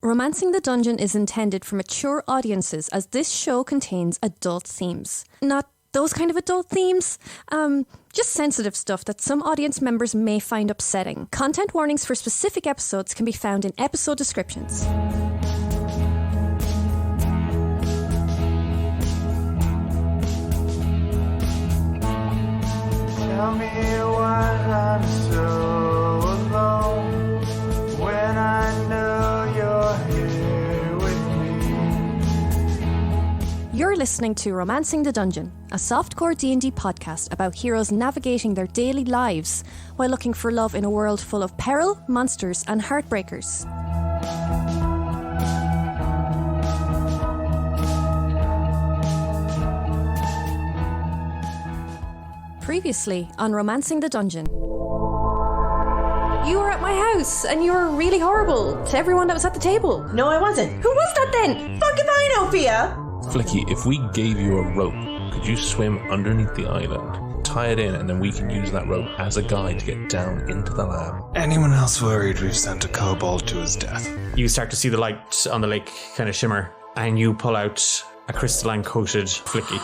Romancing the Dungeon is intended for mature audiences as this show contains adult themes. Not those kind of adult themes, just sensitive stuff that some audience members may find upsetting. Content warnings for specific episodes can be found in episode descriptions. Tell me why I'm so alone when I know you're here with me. You're listening to Romancing the Dungeon, a softcore D&D podcast about heroes navigating their daily lives while looking for love in a world full of peril, monsters, and heartbreakers. Previously on Romancing the Dungeon. You were at my house and you were really horrible to everyone that was at the table. No, I wasn't. Who was that then? Fuck if I know, Fia! Flicky, if we gave you a rope, could you swim underneath the island, tie it in, and then we can use that rope as a guide to get down into the lab? Anyone else worried we've sent a kobold to his death? You start to see the light on the lake kind of shimmer, and you pull out a crystalline-coated Flicky.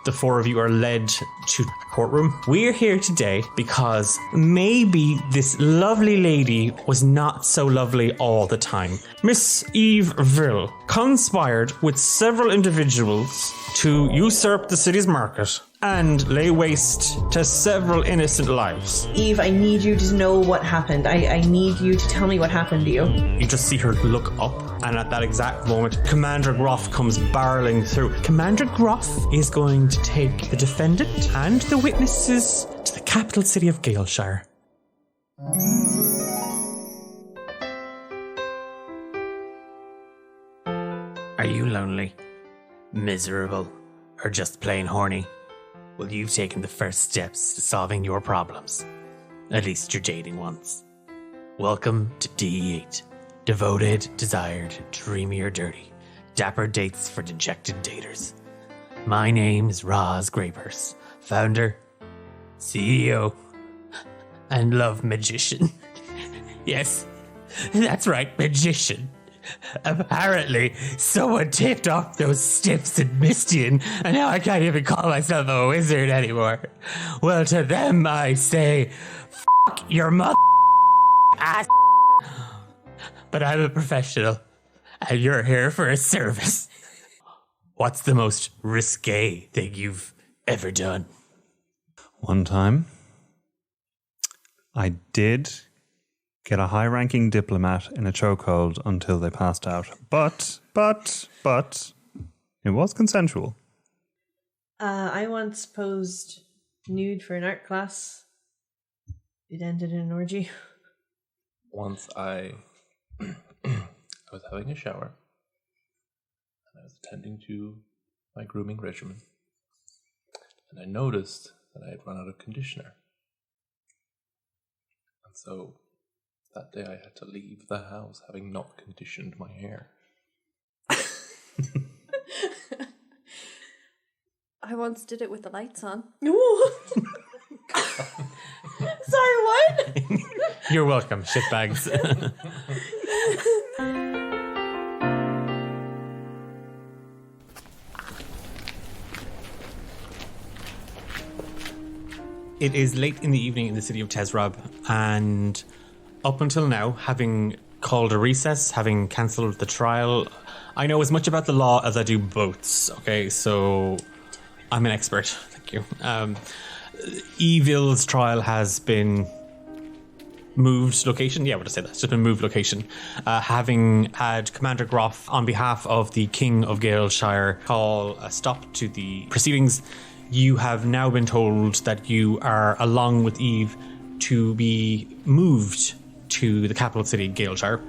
The four of you are led to the courtroom. We're here today because maybe this lovely lady was not so lovely all the time. Miss Eve Vale conspired with several individuals to usurp the city's market and lay waste to several innocent lives. Eve, I need you to know what happened. I need you to tell me what happened to you. You just see her look up, and at that exact moment, Commander Groff comes barreling through. Commander Groff is going to take the defendant and the witnesses to the capital city of Galeshire. Are you lonely, miserable, or just plain horny? Well, you've taken the first steps to solving your problems. At least you're dating ones. Welcome to DE8. Devoted, desired, dreamy or dirty. Dapper dates for dejected daters. My name is Roz Graypurse, founder, CEO, and love magician. Yes, that's right, magician. Apparently, someone tipped off those stiffs in Mistian, and now I can't even call myself a wizard anymore. Well, to them I say, f*** your mother ass. But I'm a professional, and you're here for a service. What's the most risque thing you've ever done? One time, I did get a high-ranking diplomat in a chokehold until they passed out. But, it was consensual. I once posed nude for an art class. It ended in an orgy. Once I was having a shower, and I was attending to my grooming regimen, and I noticed that I had run out of conditioner. And so that day I had to leave the house having not conditioned my hair. I once did it with the lights on. Ooh. Sorry, what? You're welcome, shitbags. It is late in the evening in the city of Tezrab, and up until now, having called a recess, having cancelled the trial, I know as much about the law as I do boats, okay? So I'm an expert, thank you. Evil's trial has been moved location. Yeah, I would say that. It's just been moved location. Having had Commander Groff, on behalf of the King of Galeshire, call a stop to the proceedings, you have now been told that you are, along with Eve, to be moved to the capital city, Galeshire,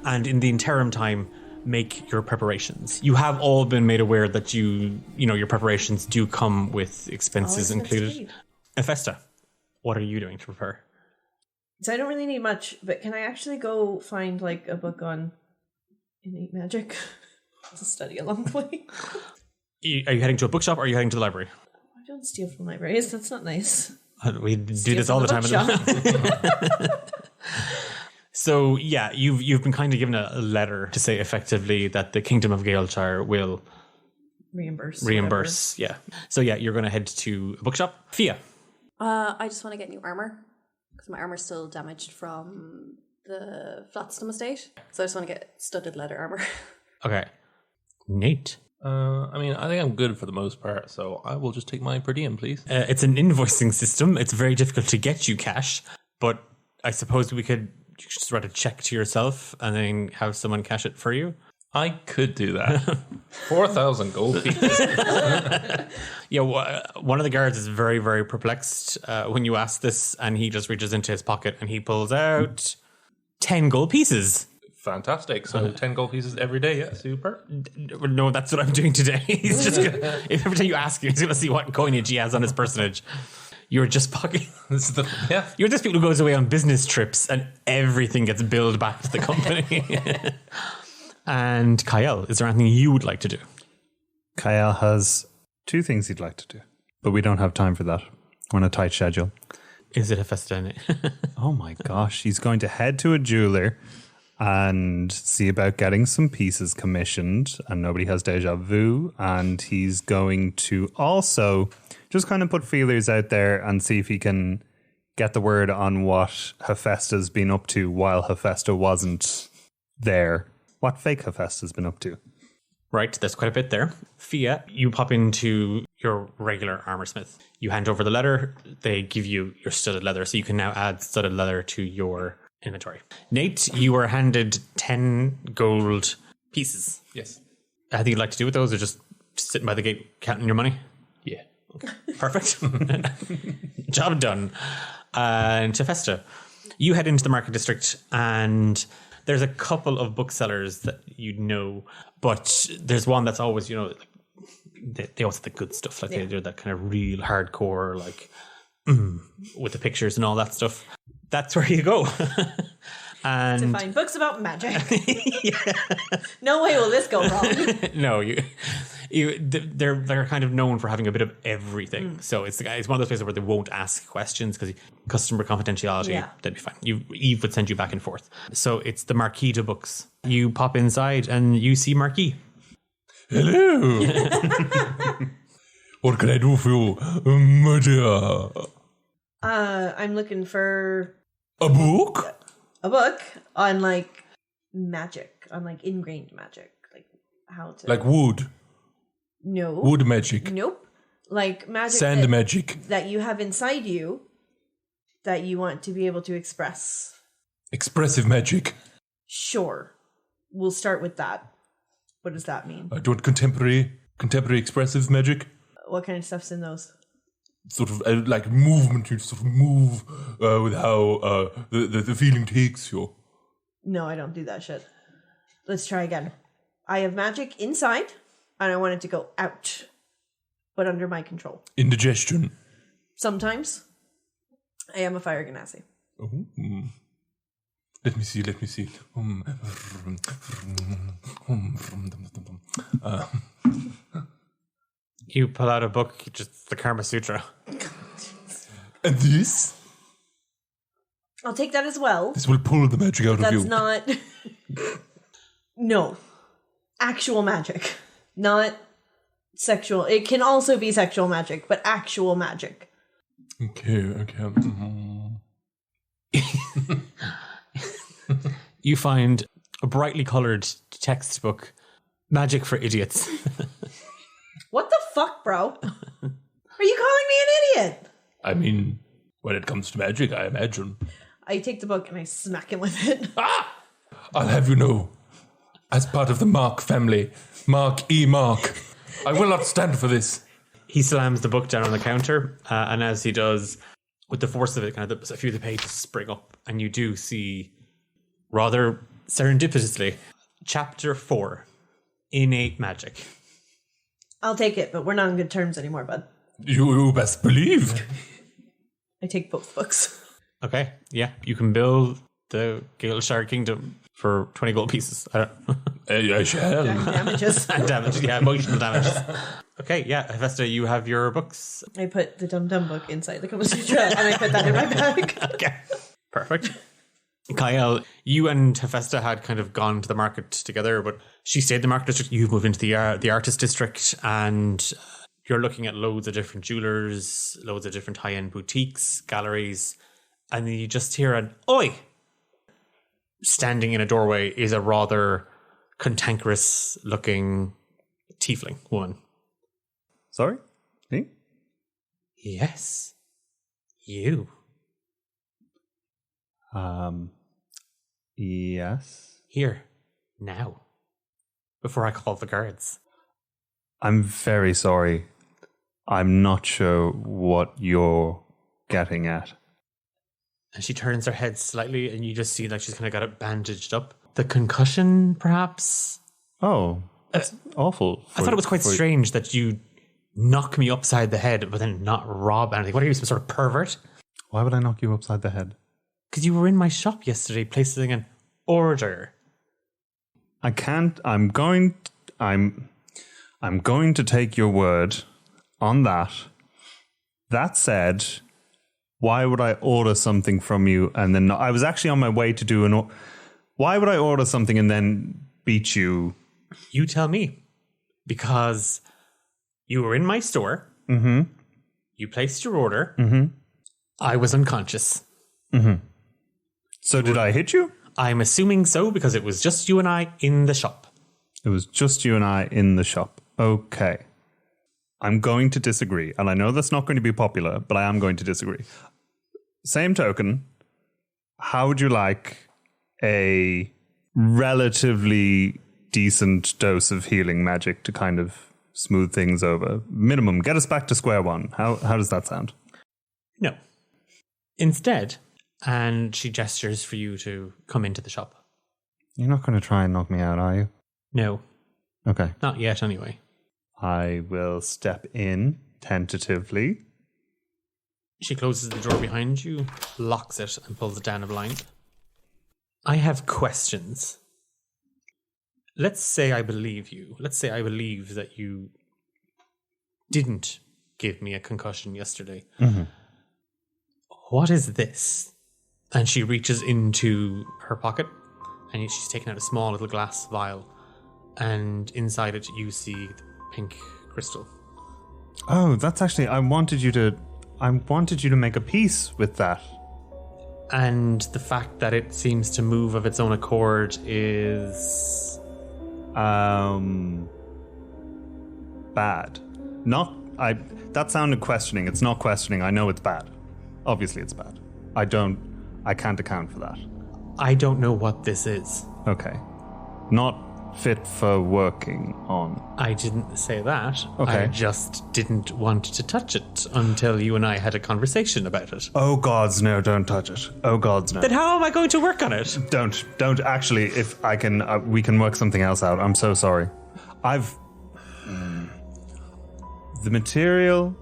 and in the interim time, make your preparations. You have all been made aware that you know, your preparations do come with expenses included. Hephaesta, what are you doing to prepare? So I don't really need much, but can I actually go find like a book on innate magic to study along the way? Are you heading to a bookshop or are you heading to the library? I don't steal from libraries. That's not nice. We do this all the time. So yeah, you've been kind of given a letter to say effectively that the Kingdom of Galeshire will reimburse. Yeah. So yeah, you're going to head to a bookshop. Fia. I just want to get new armor because my armor's still damaged from the Flatstum estate. So I just want to get studded leather armor. Okay. Nate. I mean, I think I'm good for the most part, so I will just take my per diem, please. It's an invoicing system. It's very difficult to get you cash, but I suppose you could just write a check to yourself and then have someone cash it for you. I could do that. 4,000 gold pieces. Yeah, one of the guards is very, very perplexed when you ask this, and he just reaches into his pocket and he pulls out 10 gold pieces. Fantastic. So 10 gold pieces every day. Yeah, super. No, that's what I'm doing today. He's just gonna, every time you ask him, he's going to see what coinage he has on his personage. You're just pocketing. You're just people who goes away on business trips and everything gets billed back to the company. And Cael, is there anything you would like to do? Cael has 2 things he'd like to do, but we don't have time for that. We're on a tight schedule. Is it Hephaesta? Oh my gosh. He's going to head to a jeweler and see about getting some pieces commissioned, and nobody has deja vu. And he's going to also just kind of put feelers out there and see if he can get the word on what Hephaesta's been up to while Hephaesta wasn't there. What fake Hephaesta's been up to. Right, there's quite a bit there. Fia, you pop into your regular armorsmith. You hand over the letter. They give you your studded leather, so you can now add studded leather to your inventory. Nate, you were handed 10 gold pieces. Yes. Anything you'd like to do with those, or just sitting by the gate counting your money? Yeah. Perfect. Job done. And Hephaesta, you head into the market district, and there's a couple of booksellers that you know, but there's one that's always, they always have the good stuff. Like they're that kind of real hardcore, like with the pictures and all that stuff. That's where you go. And to find books about magic. No way will this go wrong. No, they're kind of known for having a bit of everything. So it's one of those places where they won't ask questions because customer confidentiality, that'd be fine. Eve would send you back and forth. So it's the Marquis de Books. You pop inside and you see Marquis. Hello. What can I do for you, my dear? I'm looking for a book. A book on like magic, on like ingrained magic, like how to like wood. No. Wood magic. Nope. Like magic. Sand magic. That you have inside you that you want to be able to express. Expressive magic. Sure. We'll start with that. What does that mean? I do it contemporary expressive magic. What kind of stuff's in those? Sort of like movement. You sort of move with how the feeling takes you. No, I don't do that shit. Let's try again. I have magic inside. And I want it to go out, but under my control. Indigestion. Sometimes. I am a fire ganassi. Oh. Let me see. You pull out a book, just the Karma Sutra. And this? I'll take that as well. This will pull the magic out of you. That's not... No. Actual magic. Not sexual. It can also be sexual magic, but actual magic. Okay. You find a brightly colored textbook, Magic for Idiots. What the fuck, bro? Are you calling me an idiot? I mean, when it comes to magic, I imagine. I take the book and I smack him with it. I'll have you know, as part of the Mark family, Mark, I will not stand for this. He slams the book down on the counter, and as he does, with the force of it, kind of a few of the pages spring up, and you do see, rather serendipitously, Chapter 4, Innate Magic. I'll take it, but we're not on good terms anymore, bud. You best believe. I take both books. Okay, yeah. You can build the Galeshire Kingdom for 20 gold pieces. I shall. Damages. Damage, yeah, emotional damages. Okay, yeah, Hephaesta, you have your books. I put the Dum Dum book inside the Kama Sutra and I put that in my bag. Okay, perfect. Cael, you and Hephaesta had kind of gone to the market together, but she stayed in the market district. You've moved into the artist district, and you're looking at loads of different jewelers, loads of different high-end boutiques, galleries, and then you just hear an "Oi!" Standing in a doorway is a rather cantankerous-looking tiefling woman. Sorry? Me? Yes. You. Yes. Here. Now. Before I call the guards. I'm very sorry. I'm not sure what you're getting at. And she turns her head slightly and you just see like she's kind of got it bandaged up. The concussion, perhaps? Oh, that's awful. I thought it was quite strange that you knock me upside the head but then not rob anything. What are you, some sort of pervert? Why would I knock you upside the head? Because you were in my shop yesterday placing an order. I can't. I'm going to take your word on that. That said, why would I order something from you and then not? I was actually on my way to do why would I order something and then beat you? You tell me. Because you were in my store. Mm-hmm. You placed your order. Mm-hmm. I was unconscious. Mm-hmm. So did I hit you? I'm assuming so because it was just you and I in the shop. It was just you and I in the shop. Okay. I'm going to disagree. And I know that's not going to be popular, but I am going to disagree. Same token, how would you like a relatively decent dose of healing magic to kind of smooth things over? Minimum, get us back to square one. How does that sound? No. Instead, and she gestures for you to come into the shop. You're not going to try and knock me out, are you? No. Okay. Not yet, anyway. I will step in tentatively. She closes the door behind you, locks it, and pulls it down a blind. I have questions. Let's say I believe you. Let's say I believe that you didn't give me a concussion yesterday. Mm-hmm. What is this? And she reaches into her pocket, and she's taken out a small little glass vial. And inside it, you see the pink crystal. Oh, that's actually, I wanted you to make a peace with that. And the fact that it seems to move of its own accord is... bad. That sounded questioning. It's not questioning. I know it's bad. Obviously it's bad. I can't account for that. I don't know what this is. Okay. Not fit for working on. I didn't say that. Okay. I just didn't want to touch it until you and I had a conversation about it. Oh gods, no, don't touch it. Oh gods, no. Then how am I going to work on it? Don't actually, if I can, we can work something else out. I'm so sorry. The material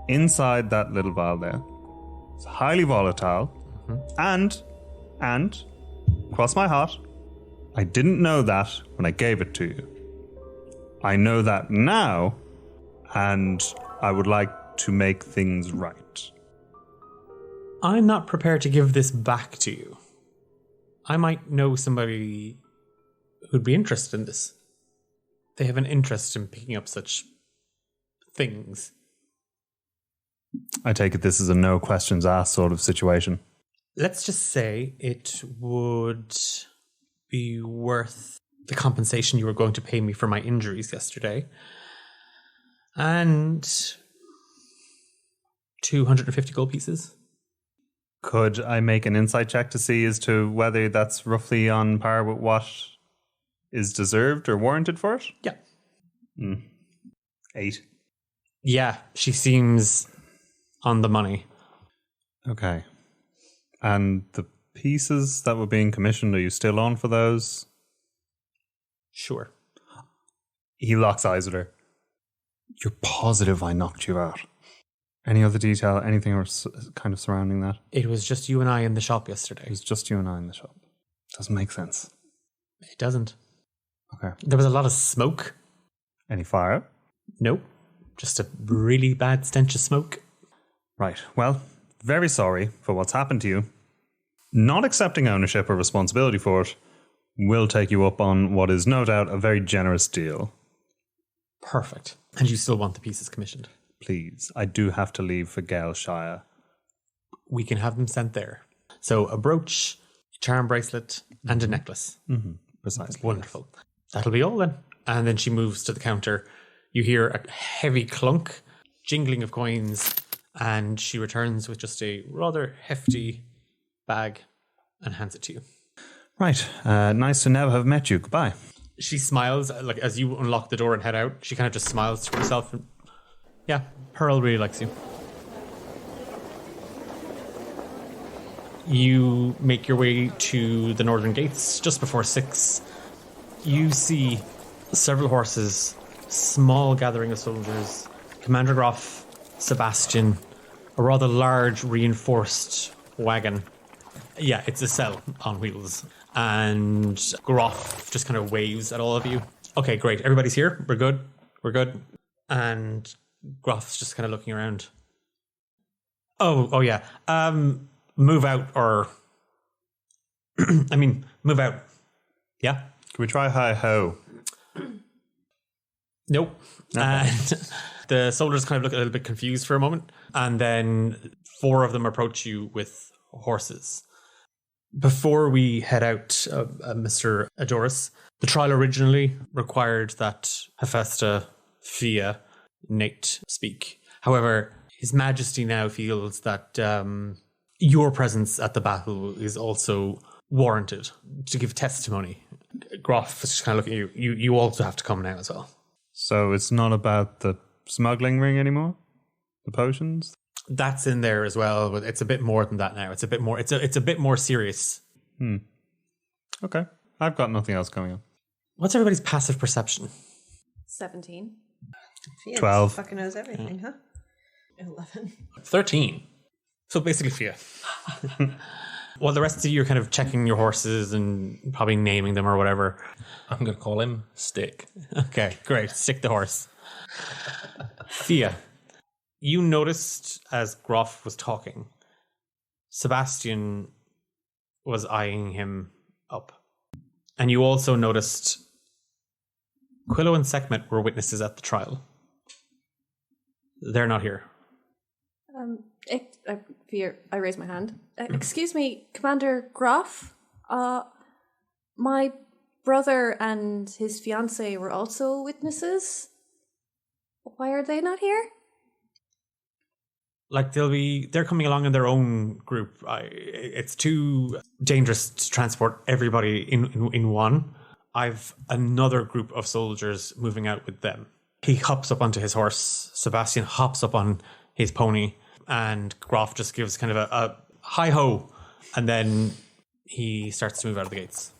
inside that little vial there is highly volatile. Mm-hmm. And cross my heart, I didn't know that when I gave it to you. I know that now, and I would like to make things right. I'm not prepared to give this back to you. I might know somebody who'd be interested in this. They have an interest in picking up such things. I take it this is a no questions asked sort of situation. Let's just say it would be worth the compensation you were going to pay me for my injuries yesterday. And 250 gold pieces. Could I make an insight check to see as to whether that's roughly on par with what is deserved or warranted for it? Yeah. 8. Yeah, she seems on the money. Okay. And the pieces that were being commissioned, are you still on for those? Sure. He locks eyes with her. You're positive I knocked you out? Any other detail, anything kind of surrounding that? It was just you and I in the shop yesterday. It was just you and I in the shop. Doesn't make sense. It doesn't. Okay. There was a lot of smoke. Any fire? Nope. Just a really bad stench of smoke. Right. Well, very sorry for what's happened to you. not accepting ownership or responsibility for it, will take you up on what is no doubt a very generous deal. Perfect. And you still want the pieces commissioned? Please, I do have to leave for Galeshire. We can have them sent there. So a brooch, a charm bracelet, and a necklace. Mm-hmm. Precisely. Wonderful. That'll be all then. And then she moves to the counter. You hear a heavy clunk, jingling of coins, and she returns with just a rather hefty bag and hands it to you. Right. Nice to now have met you. Goodbye. She smiles, like as you unlock the door and head out. She kind of just smiles to herself. And, yeah, Pearl really likes you. You make your way to the northern gates just before 6. You see several horses, small gathering of soldiers, Commander Groff, Sebastian, a rather large reinforced wagon. Yeah, it's a cell on wheels. And Groff just kind of waves at all of you. Okay, great. Everybody's here. We're good. We're good. And Groff's just kind of looking around. Oh yeah. Move out or... I mean, move out. Yeah? Can we try hi-ho? Nope. Okay. And the soldiers kind of look a little bit confused for a moment. And then 4 of them approach you with horses. Before we head out, Mr. Adoris, the trial originally required that Hephaesta, Fia, Nate speak. However, His Majesty now feels that your presence at the battle is also warranted to give testimony. Groff is just kind of looking at you. You also have to come now as well. So it's not about the smuggling ring anymore? The potions? That's in there as well, but it's a bit more than that now. It's a bit more. It's a bit more serious. Okay. I've got nothing else going on. What's everybody's passive perception? 17. Fia 12. Fucking knows everything, huh? 11. 13. So basically, Fia. Well, the rest of you are kind of checking your horses and probably naming them or whatever. I'm going to call him Stick. Okay, great. Stick the horse. Fia, you noticed as Groff was talking, Sebastian was eyeing him up. And you also noticed Quillo and Sekhmet were witnesses at the trial. They're not here. Fear, I raise my hand. Excuse me, Commander Groff. My brother and his fiancée were also witnesses. Why are they not here? Like they're coming along in their own group. It's too dangerous to transport everybody in one. I've another group of soldiers moving out with them. He hops up onto his horse. Sebastian hops up on his pony, and Groff just gives kind of a hi-ho, and then he starts to move out of the gates.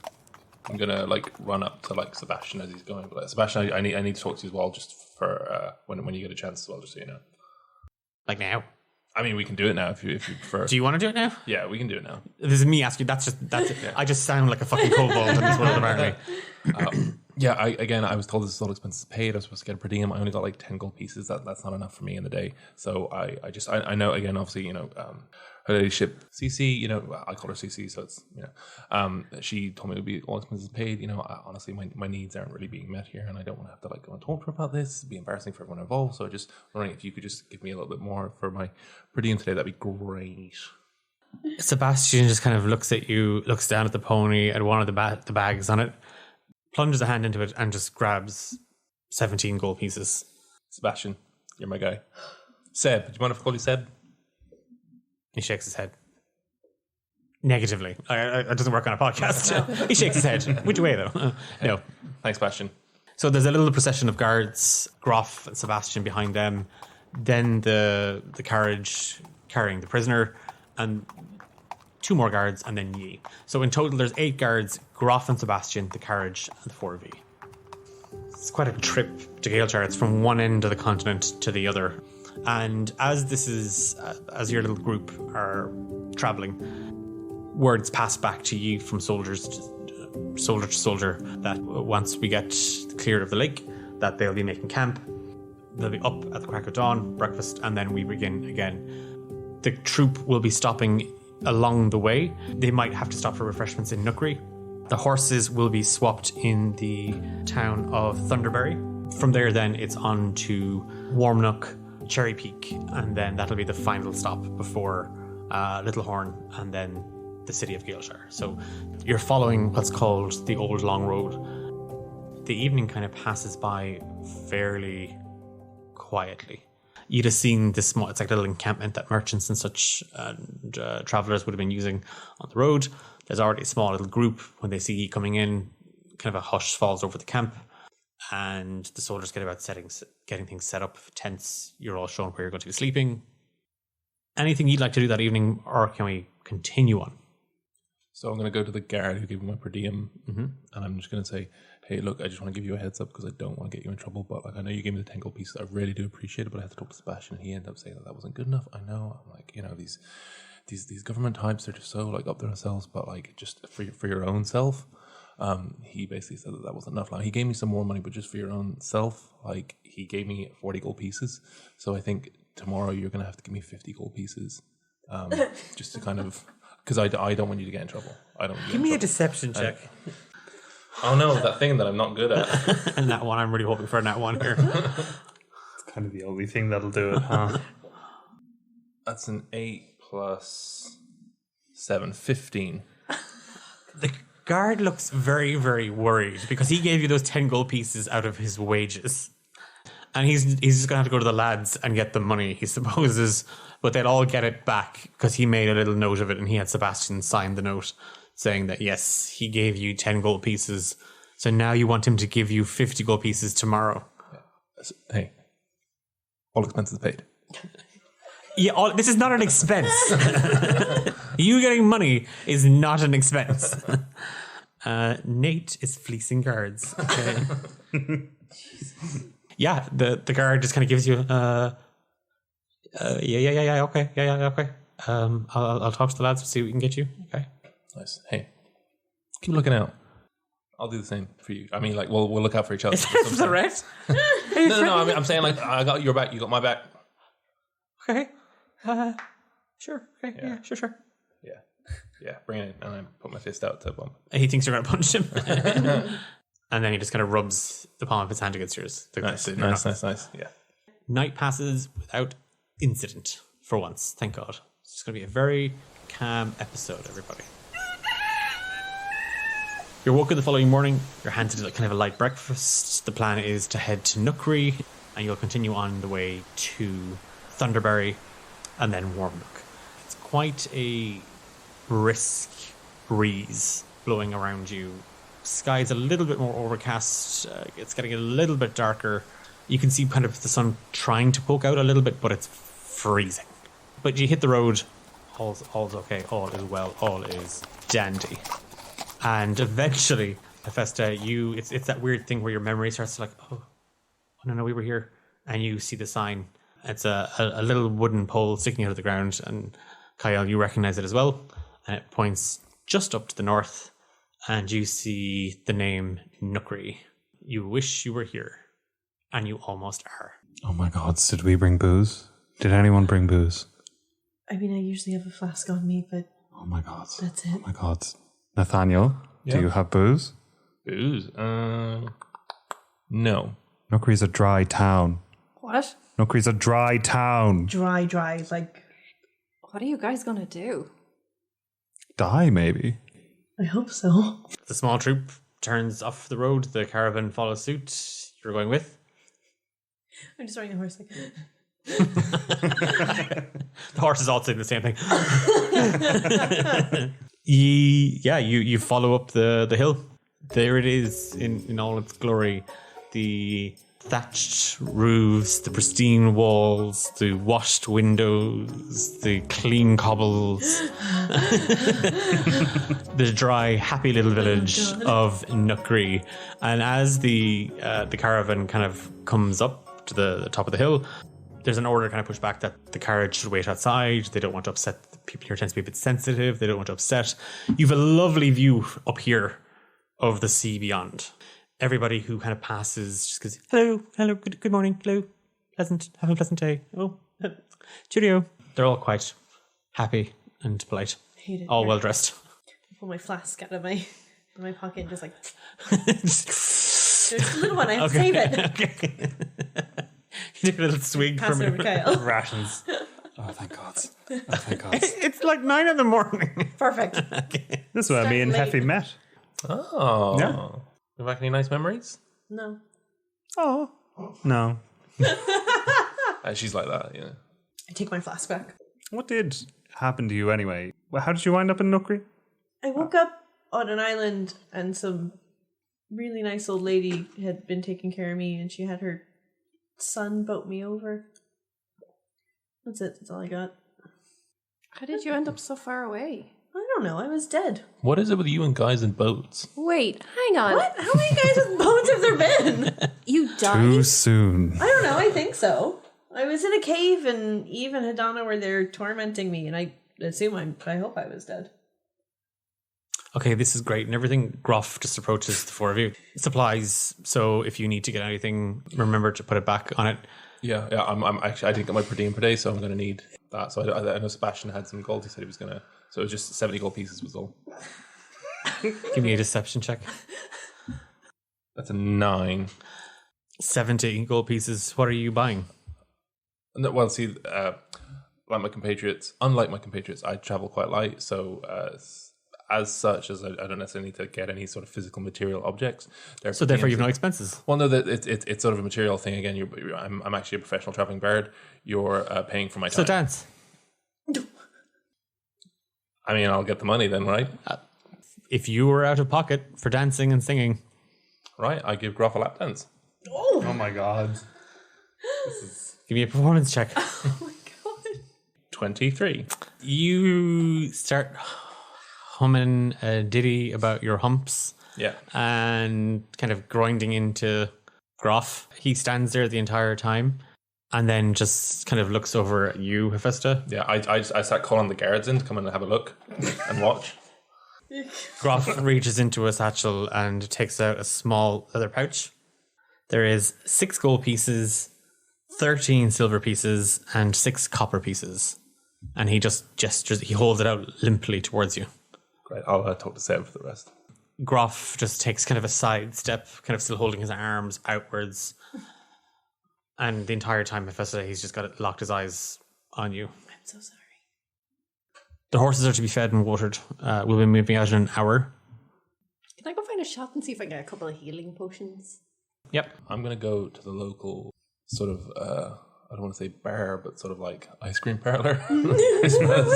I'm gonna run up to Sebastian as he's going. But Sebastian, I need to talk to you as well, just for when you get a chance as well, just so you know. Like now? I mean, we can do it now if you prefer. Do you want to do it now? Yeah, we can do it now. This is me asking. That's it. Yeah. I just sound like a fucking kobold in this world, apparently. Yeah, I was told this is all expenses paid. I was supposed to get a per diem. I only got 10 gold pieces. That's not enough for me in the day. So I know, again, obviously, her ladyship CC, I call her CC, so it's, she told me it would be all expenses paid. Honestly, my needs aren't really being met here, and I don't want to have to go and talk to her about this. It'd be embarrassing for everyone involved. So just wondering if you could just give me a little bit more for my per diem today. That'd be great. Sebastian just kind of looks at you, looks down at the pony and one of the bags on it, plunges a hand into it and just grabs 17 gold pieces. Sebastian, you're my guy. Seb, do you mind if I call you Seb? He shakes his head. Negatively. It doesn't work on a podcast. He shakes his head. Which way, though? No. Thanks, Sebastian. So there's a little procession of guards, Groff and Sebastian behind them, then the carriage carrying the prisoner, and 2 more guards, and then ye. So in total, there's 8 guards, Groff and Sebastian, the carriage, and the 4V. It's quite a trip to Galeshire. It's from one end of the continent to the other. And as your little group are traveling, words pass back to you from soldier to soldier that once we get clear of the lake, that they'll be making camp. They'll be up at the crack of dawn, breakfast, and then we begin again. The troop will be stopping along the way. They might have to stop for refreshments in Nookery. The horses will be swapped in the town of Thunderberry. From there, then, it's on to Warmnook, Cherry Peak, and then that'll be the final stop before Littlehorn, and then the city of Galeshire. So you're following what's called the Old Long Road. The evening kind of passes by fairly quietly. You'd have seen this small, it's like a little encampment that merchants and such and travelers would have been using on the road. There's already a small little group. When they see you coming in, kind of a hush falls over the camp, and the soldiers get about getting things set up, tents. You're all shown where you're going to be sleeping. Anything you'd like to do that evening, or can we continue on? So I'm going to go to the guard who gave me my per diem, and I'm just going to say, hey, look, I just want to give you a heads up because I don't want to get you in trouble, but like I know you gave me the 10 gold pieces. I really do appreciate it, but I had to talk to Sebastian, and he ended up saying that wasn't good enough. I know. I'm like, these government types, they're just so like up there themselves, but like just for your own self. He basically said that wasn't enough. Like, he gave me some more money, but just for your own self, like he gave me 40 gold pieces. So I think tomorrow you're going to have to give me 50 gold pieces, just to kind of, because I don't want you to get in trouble. I don't. Give me a deception check. Oh no, that thing that I'm not good at. And that one, I'm really hoping for that one here. It's kind of the only thing that'll do it, huh? That's an 8 plus 7, 15. The guard looks very, very worried because he gave you those 10 gold pieces out of his wages. And he's just going to have to go to the lads and get the money, he supposes. But they'll all get it back because he made a little note of it, and he had Sebastian sign the note saying that, yes, he gave you 10 gold pieces. So now you want him to give you 50 gold pieces tomorrow. Hey, all expenses paid. Yeah, this is not an expense. You getting money is not an expense. Nate is fleecing guards. Okay. Yeah, the guard just kind of gives you, okay. I'll talk to the lads, see what we can get you. Okay. Nice. Hey, keep looking out. I'll do the same for you. I mean, like, we'll look out for each other. Is that threat? No. I mean, I'm saying, like, I got your back. You got my back. Okay. Sure. Okay. Yeah. Sure. Yeah. Bring it in, and I put my fist out to bump. He thinks you're going to punch him, and then he just kind of rubs the palm of his hand against yours. Nice. Yeah. Night passes without incident for once. Thank God. It's going to be a very calm episode, everybody. You're woken the following morning. You're handed kind of a light breakfast. The plan is to head to Nookery, and you'll continue on the way to Thunderberry and then Warmnook. It's quite a brisk breeze blowing around you. Sky's a little bit more overcast. It's getting a little bit darker. You can see kind of the sun trying to poke out a little bit, but it's freezing. But you hit the road. All's okay. All is well. All is dandy. And eventually, Hephaesta, it's that weird thing where your memory starts to like, oh no, we were here. And you see the sign. It's a little wooden pole sticking out of the ground. And Cael, you recognize it as well. And it points just up to the north. And you see the name Nookery. You wish you were here. And you almost are. Oh my God, did we bring booze? Did anyone bring booze? I mean, I usually have a flask on me, but Oh my God. that's it. Oh my God. Nathaniel, do you have booze? Booze? No. Nookery's a dry town. What? Nookery's a dry town. Dry, like, What are you guys going to do? Die, maybe. I hope so. The small troop turns off the road. The caravan follows suit. You're going with? I'm just riding a horse like, The horse is all saying the same thing. You follow up the hill. There it is in all its glory. The thatched roofs, the pristine walls, the washed windows, the clean cobbles, the dry, happy little village of Nookery. And as the caravan kind of comes up to the top of the hill, there's an order kind of pushed back that the carriage should wait outside. They don't want to upset the people here. Tends to be a bit sensitive. They don't want to upset. You've a lovely view up here of the sea beyond. Everybody who kind of passes just goes, hello, good morning, hello, have a pleasant day. Oh, cheerio. They're all quite happy and polite. hate it. all Here. well dressed. Pull my flask out of my pocket and just like... There's a little one, I have to save it. Okay. You take a little swig Pass from it over to Cael. Rations. Oh, thank God. Oh, thank God. It's like 9 a.m. Perfect. This is where me and Start late. Heffy met. Oh. Yeah. You have back any nice memories? No. Oh. No. She's like that, yeah. I take my flask back. What did happen to you anyway? Well, how did you wind up in Nookery? I woke up on an island and some really nice old lady had been taking care of me and she had her son boat me over. That's it. That's all I got. How did you end up so far away? I don't know. I was dead. What is it with you and guys in boats? Wait, hang on. What? How many guys with boats have there been? You Too died? soon. I don't know. I think so. I was in a cave and Eve and Hadana were there tormenting me and I hope I was dead. Okay, this is great. And everything, Groff just approaches the four of you. Supplies, so if you need to get anything, remember to put it back on it. Yeah. I'm actually, I didn't get my per diem per day, so I'm going to need that. So I know Sebastian had some gold. He said he was going to, so it was just 70 gold pieces was all. Give me a deception check. That's a 9. 70 gold pieces. What are you buying? No, well, see, unlike my compatriots, I travel quite light, so as such, as I don't necessarily need to get any sort of physical material objects. So therefore, you've no expenses. Well, no, that it's sort of a material thing. Again, I'm actually a professional traveling bard. You're paying for my time. So dance. I mean, I'll get the money then, right? If you were out of pocket for dancing and singing, Right, I give Groff a lap dance. Oh my God. give me a performance check. Oh my god. 23. You start humming a ditty about your humps Yeah. and kind of grinding into Groff. He stands there the entire time and then just kind of looks over at you, Hephaesta. Yeah, I start calling the guards in to come in and have a look and watch. Groff reaches into a satchel and takes out a small leather pouch. There is 6 gold pieces, 13 silver pieces, and 6 copper pieces. And he just gestures, he holds it out limply towards you. Great, I'll talk to Seb for the rest. Groff just takes kind of a side step, kind of still holding his arms outwards. And the entire time, Hephaesta, he's just got it, locked his eyes on you. I'm so sorry. The horses are to be fed and watered. We'll be moving out in an hour. Can I go find a shop and see if I can get a couple of healing potions? Yep. I'm going to go to the local sort of, I don't want to say bar, but sort of like ice cream parlor. I suppose.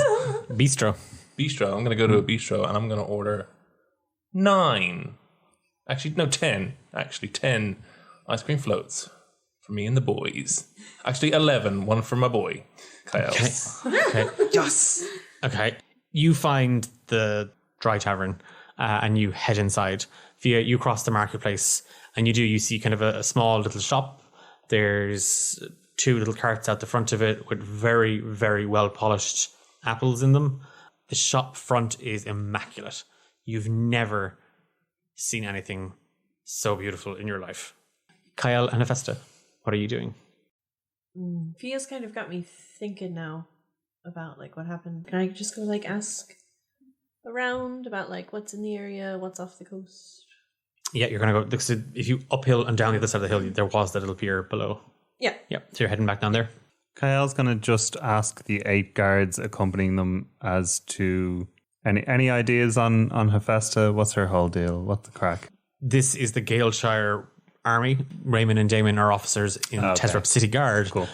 Bistro. Bistro. I'm going to go to a bistro and I'm going to order 9. Actually, no, 10. Actually, 10 ice cream floats for me and the boys. Actually, 11. One for my boy, Cael. Okay. Yes. Okay. You find the dry tavern and you head inside. Fia, you cross the marketplace and you see kind of a small little shop. There's 2 little carts out the front of it with very, very well polished apples in them. The shop front is immaculate. You've never seen anything so beautiful in your life. Cael and Hephaesta, what are you doing? Fia's kind of got me thinking now about like what happened. Can I just go like ask around about like what's in the area, what's off the coast? Yeah, you're going to go, because if you uphill and down the other side of the hill, there was that little pier below. Yeah. Yeah, so you're heading back down there. Cael's going to just ask the 8 guards accompanying them as to any ideas on Hephaesta. What's her whole deal? What's the crack? This is the Galeshire army. Raymond and Damon are officers in Tezrab City Guard. Cool.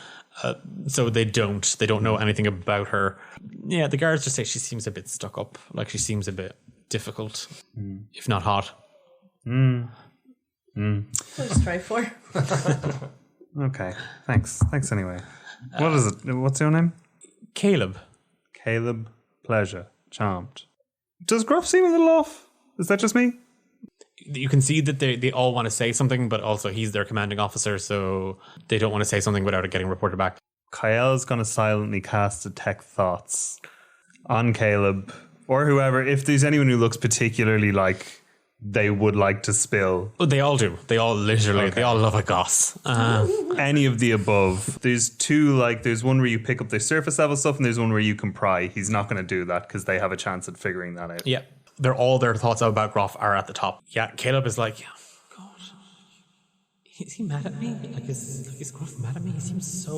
So they don't know anything about her. Yeah, the guards just say she seems a bit stuck up. Like she seems a bit difficult, if not hot. Let's try 4. Okay, thanks anyway. What is it? What's your name? Caleb. Caleb. Pleasure. Charmed. Does Groff seem a little off? Is that just me? You can see that they all want to say something, but also he's their commanding officer, so they don't want to say something without it getting reported back. Cael's going to silently cast detect thoughts on Caleb or whoever. If there's anyone who looks particularly like they would like to spill? Oh, they all do. They all literally, they all love a goss. Any of the above. There's two, like, there's one where you pick up the surface level stuff and there's one where you can pry. He's not going to do that because they have a chance at figuring that out. Yeah. Their thoughts about Groff are at the top. Yeah, Caleb is like, God, is he mad at me? Like, is Groff mad at me? He seems so,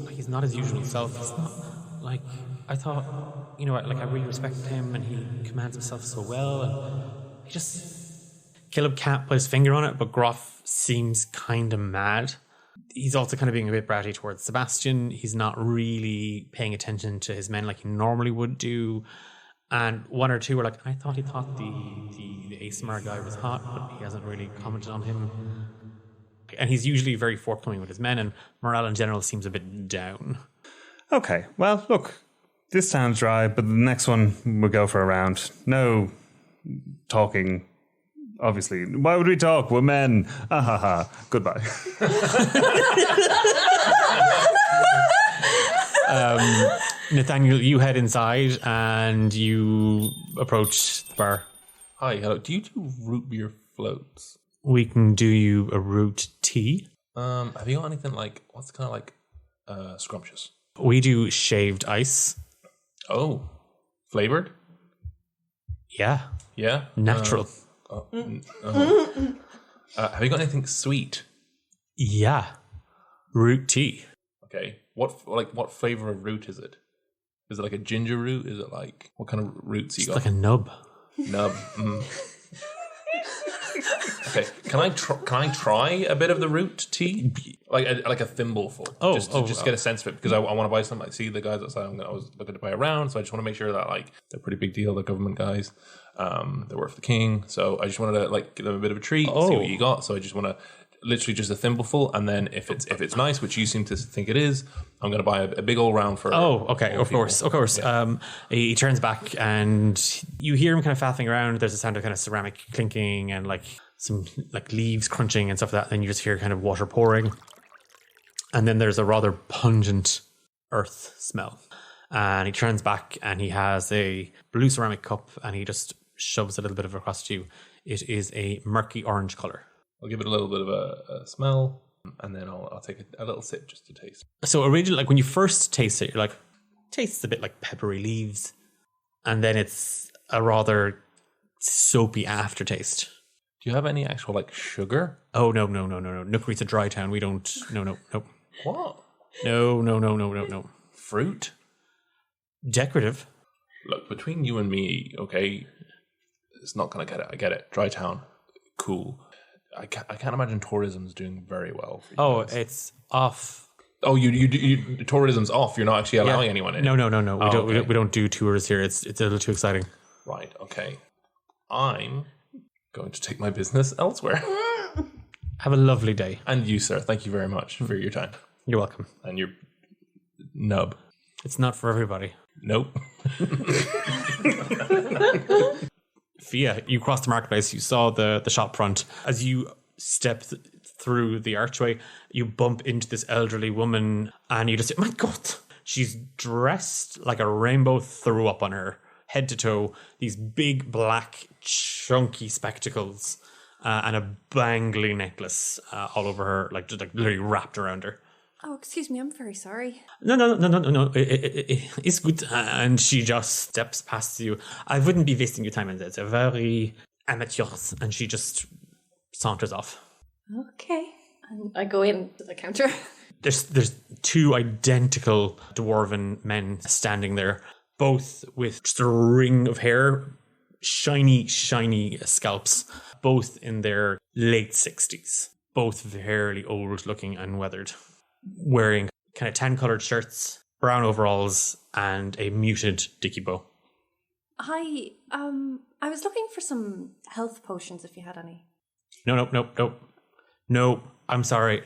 like, he's not his usual self. He's not, like, I thought, you know, like, I really respect him and he commands himself so well. And he just... Caleb can't put his finger on it, but Groff seems kind of mad. He's also kind of being a bit bratty towards Sebastian. He's not really paying attention to his men like he normally would do. And one or two were like, I thought he thought the ASMR guy was hot, but he hasn't really commented on him. And he's usually very forthcoming with his men, and morale in general seems a bit down. Okay, well, look, this sounds dry, but the next one we'll go for a round. No talking. Obviously, why would we talk? We're men. Goodbye. Nathaniel, you head inside and you approach the bar. Hi, hello. Do you do root beer floats? We can do you a root tea. Have you got anything like, what's kind of like scrumptious? We do shaved ice. Oh, flavored? Yeah. Yeah? Natural. Have you got anything sweet? Yeah. Root tea. Okay. What flavor of root is it? Is it like a ginger root? Is it like, what kind of roots you It's got? like a nub. Nub. Okay. Can I try a bit of the root tea? Like a thimbleful. Just to get a sense of it, because I want to buy some. I see the guys outside. I was looking to buy a round, so I just want to make sure that like they're a pretty big deal. The government guys. They work for the king, so I just wanted to like give them a bit of a treat, see what you got. So I just want to literally just a thimbleful, and then if it's nice, which you seem to think it is, I'm going to buy a big old round for. Oh, okay, of course. Yeah. He turns back, and you hear him kind of faffing around. There's a sound of kind of ceramic clinking and like some like leaves crunching and stuff like that. Then you just hear kind of water pouring, and then there's a rather pungent earth smell. And he turns back, and he has a blue ceramic cup, and he just shoves a little bit of it across to you. It is a murky orange color. I'll give it a little bit of a smell, and then I'll take a little sip just to taste. So originally, like when you first taste it, you're like, tastes a bit like peppery leaves, and then it's a rather soapy aftertaste. Do you have any actual like sugar? Oh no. Nookery's a dry town. We don't. No. What? No. Fruit? Decorative. Look, between you and me, okay, it's not gonna get it. I get it. Dry town, cool. I can't imagine tourism's doing very well. For you guys. It's off. Oh, you tourism's off. You're not actually allowing anyone in. No. We don't do tours here. It's a little too exciting. Right. Okay. I'm going to take my business elsewhere. Have a lovely day. And you, sir. Thank you very much for your time You're welcome. and your nub. It's not for everybody. Nope. Fia, you crossed the marketplace. You saw the shop front. As you step through the archway, you bump into this elderly woman, and you just say, "My God!" She's dressed like a rainbow threw up on her, head to toe. These big black chunky spectacles and a bangly necklace all over her, like just like literally wrapped around her. Oh, excuse me, I'm very sorry. No. It's good. And she just steps past you. I wouldn't be wasting your time on that. They're very amateurs. And she just saunters off. Okay. And I go in to the counter. There's two identical dwarven men standing there, both with just a ring of hair, shiny scalps, both in their late 60s, both fairly old looking and weathered, wearing kind of tan-coloured shirts, brown overalls, and a muted dicky bow. Hi, I was looking for some health potions if you had any. No, I'm sorry.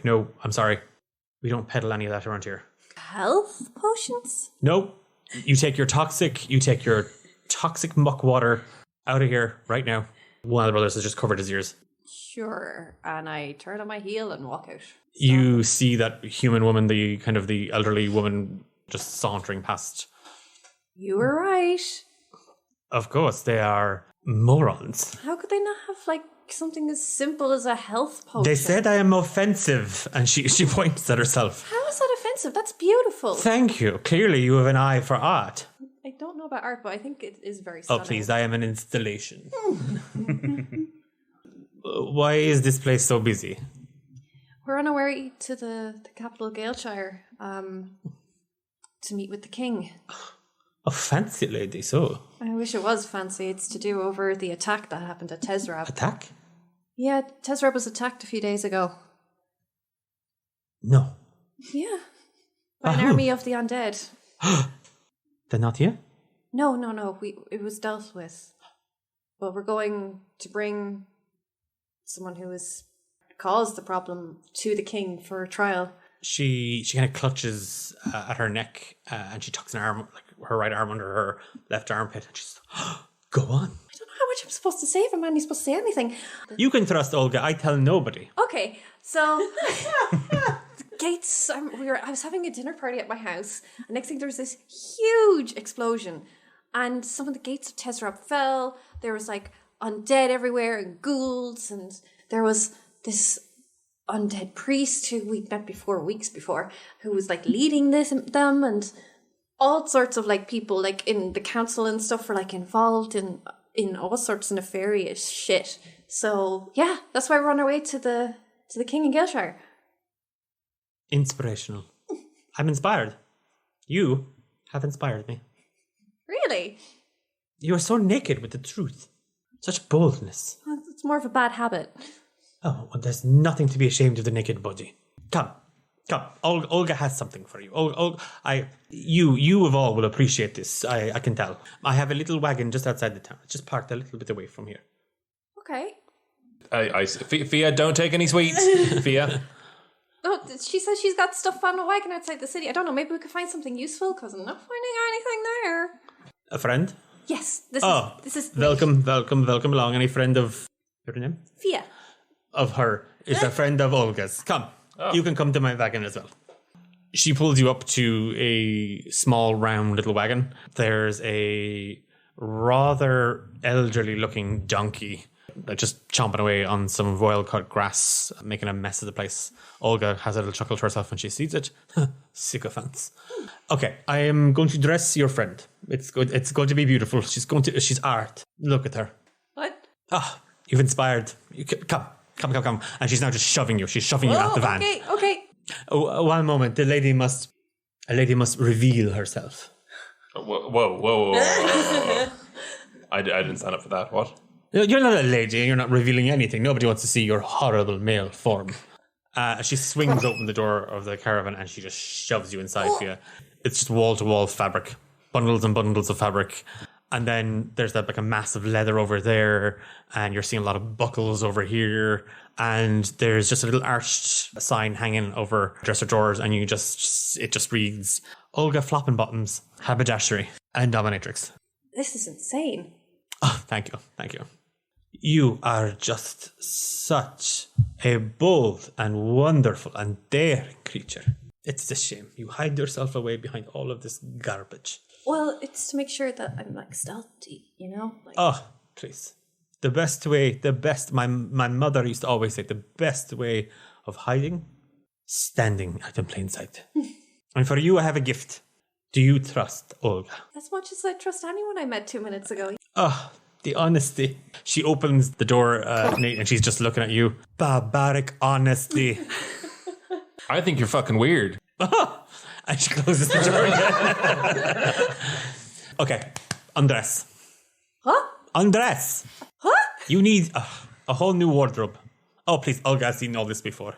We don't peddle any of that around here. Health potions? Nope. You take your toxic muck water out of here right now. One of the brothers has just covered his ears. Sure. And I turn on my heel and walk out. You see that human woman, the elderly woman, just sauntering past. You were right. Of course, they are Morons. How could they not have, like, something as simple as a health potion? They said I am offensive, and she points at herself. How is that offensive? That's beautiful. Thank you. Clearly you have an eye for art. I don't know about art, but I think it is very stunning. Oh, please, I am an installation. Why is this place so busy? We're on our way to the capital, Galeshire, to meet with the king. A fancy lady, so. I wish it was fancy. It's to do over the attack that happened at Tezrab. Attack? Yeah, Tezrab was attacked a few days ago. No. Yeah. By an who? army of the undead. They're not here? No. It was dealt with. But we're going to bring someone who has caused the problem to the king for a trial. She kind of clutches at her neck and she tucks an arm, like her right arm under her left armpit, and she's go on. I don't know how much I'm supposed to say if a man is supposed to say anything. You can trust Olga. I tell nobody. Okay, so gates. I was having a dinner party at my house, and next thing there was this huge explosion, and some of the gates of Tezrab fell. There was like undead everywhere and ghouls, and there was this undead priest who we'd met before, weeks before, who was like leading them, and all sorts of like people like in the council and stuff were like involved in all sorts of nefarious shit. So yeah, that's why we're on our way to the King in Galeshire. Inspirational. I'm inspired. You have inspired me. Really? You are so naked with the truth. Such boldness. Well, it's more of a bad habit. Oh, well, there's nothing to be ashamed of the naked body. Come. Olga has something for you. You of all will appreciate this. I can tell. I have a little wagon just outside the town. It's just parked a little bit away from here. Okay. Fia, don't take any sweets. Fia. Oh, she says she's got stuff on a wagon outside the city. I don't know, maybe we could find something useful, because I'm not finding anything there. A friend? Yes, this is welcome along. Any friend of your name? Fia. Of her is a friend of Olga's. Come, you can come to my wagon as well. She pulls you up to a small, round little wagon. There's a rather elderly-looking donkey just chomping away on some royal-cut grass, making a mess of the place. Olga has a little chuckle to herself when she sees it. Sycophants. Okay, I am going to dress your friend. It's good. It's going to be beautiful. She's art. Look at her. What? You've inspired. Come. And she's now just shoving you. She's shoving you out the van. Okay. Oh, one moment. A lady must reveal herself. Whoa. I didn't sign up for that. What? You're not a lady. You're not revealing anything. Nobody wants to see your horrible male form. She swings open the door of the caravan and she just shoves you inside. Fia. It's just wall-to-wall fabric. Bundles and bundles of fabric. And then there's that like a massive leather over there, and you're seeing a lot of buckles over here, and there's just a little arched sign hanging over dresser drawers, and it just reads Olga Floppenbottoms, Haberdashery, and Dominatrix. This is insane. Oh, thank you. You are just such a bold and wonderful and daring creature. It's a shame you hide yourself away behind all of this garbage. Well, it's to make sure that I'm like stealthy, you know? Please. My mother used to always say the best way of hiding, standing out in plain sight. And for you, I have a gift. Do you trust Olga? As much as I trust anyone I met 2 minutes ago. The honesty. She opens the door, Nate, and she's just looking at you. Barbaric honesty. I think you're fucking weird. And she closes the door again. Okay, undress. Huh? Undress. Huh? You need a whole new wardrobe. Oh, please, Olga has seen all this before.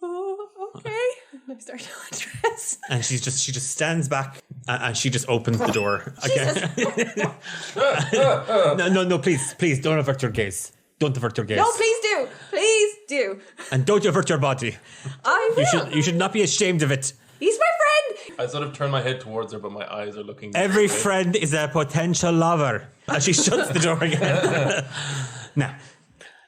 Okay. And I start to undress. And she just stands back and she just opens the door. Okay. No, please, don't avert your gaze. Don't avert your gaze. No, please do. And don't avert your body. I will. You should not be ashamed of it. He's my friend. I sort of turn my head towards her, but my eyes are looking. Every friend is a potential lover. And she shuts the door again. Now,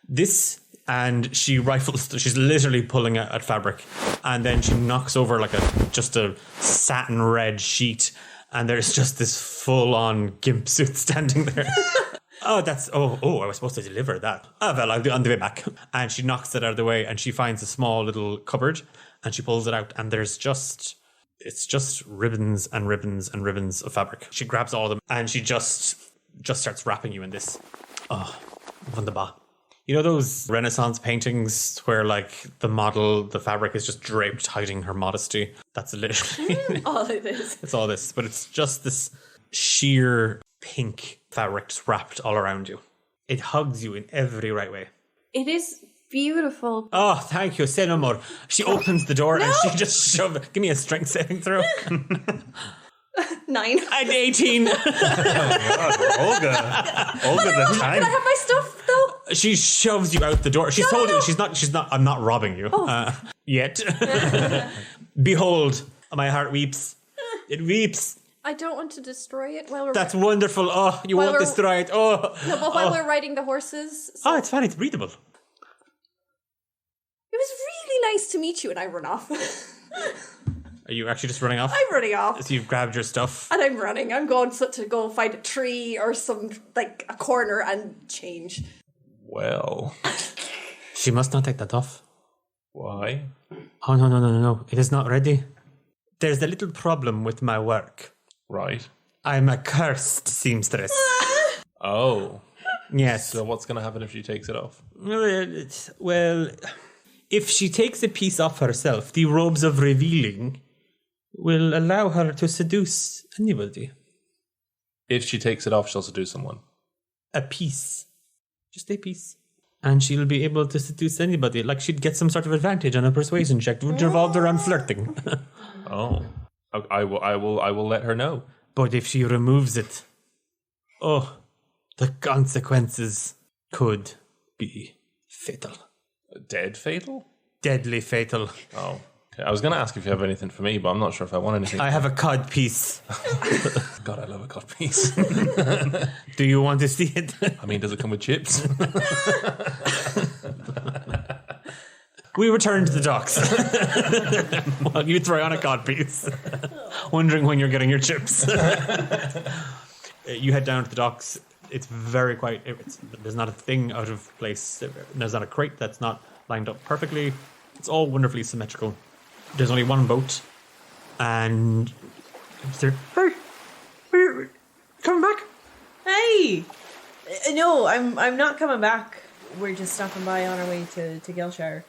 this, and she rifles. She's literally pulling at fabric, and then she knocks over like a satin red sheet, and there's just this full-on gimp suit standing there. Oh, I was supposed to deliver that. Oh, well, I'll be on the way back. And she knocks it out of the way and she finds a small little cupboard and she pulls it out and it's just ribbons and ribbons and ribbons of fabric. She grabs all of them and she just starts wrapping you in this. Oh, wunderbar. You know those Renaissance paintings where like the fabric is just draped, hiding her modesty? That's literally all it is. It's all this, but it's just this sheer pink fabric just wrapped all around you. It hugs you in every right way. It is beautiful. Oh, thank you. Say no more. She opens the door and she just give me a strength saving throw. 9. And 18. Olga, the tank. Can I have my stuff though? She shoves you out the door. She's told you she's not. I'm not robbing you yet. Behold, my heart weeps. It weeps. I don't want to destroy it while we're... That's wonderful. Oh, you won't destroy it. Oh. No, but while we're riding the horses... Oh, it's fine. It's breathable. It was really nice to meet you, and I run off. Are you actually just running off? I'm running off. So you've grabbed your stuff? And I'm running. I'm going to go find a tree or some, like, a corner and change. Well, she must not take that off. why? Oh, no. It is not ready. There's a little problem with my work. Right. I'm a cursed seamstress. Oh. Yes. So what's going to happen if she takes it off? Well, if she takes a piece off herself, the robes of revealing will allow her to seduce anybody. If she takes it off, she'll seduce someone. A piece. Just a piece. And she'll be able to seduce anybody. Like she'd get some sort of advantage on a persuasion check which revolved around flirting. Oh. I will let her know. But if she removes it, the consequences could be fatal. Dead fatal? Deadly fatal. Oh. Okay. I was going to ask if you have anything for me, but I'm not sure if I want anything. I have a cod piece. God, I love a cod piece. Do you want to see it? I mean, does it come with chips? We return to the docks. While you throw on a cod piece. Wondering when you're getting your chips. You head down to the docks. It's very quiet. There's not a thing out of place. There's not a crate that's not lined up perfectly. It's all wonderfully symmetrical. There's only one boat. And... Hey, are you coming back? Hey! No, I'm not coming back. We're just stopping by on our way to Galeshire.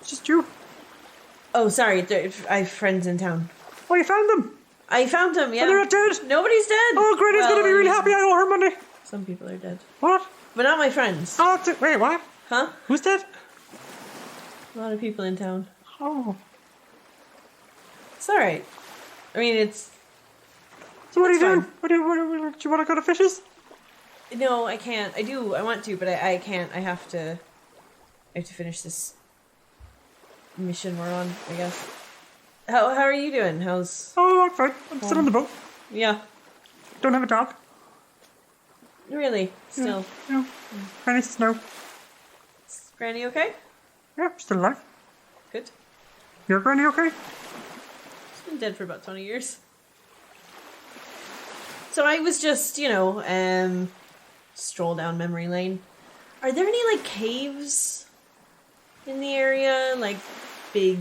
It's just you. Oh, sorry. I have friends in town. Oh, you found them? I found them, yeah. And they're not dead? Nobody's dead. Oh, Granny's going to be really happy I owe her money. Some people are dead. What? But not my friends. Oh, wait, what? Huh? Who's dead? A lot of people in town. Oh. It's alright. I mean, it's... So what are you It's doing? fine. Do you want to go to Fishes? No, I can't. I want to, but I can't. I have to finish this mission we're on, I guess. How are you doing? How's... Oh, I'm fine. I'm still on the boat. Yeah. Don't have a dog. Really? Still. No. Granny's snow. Is Granny okay? Yeah, still alive. Good. Your Granny okay? She's been dead for about 20 years. So I was just, stroll down memory lane. Are there any, like, caves in the area? Like, big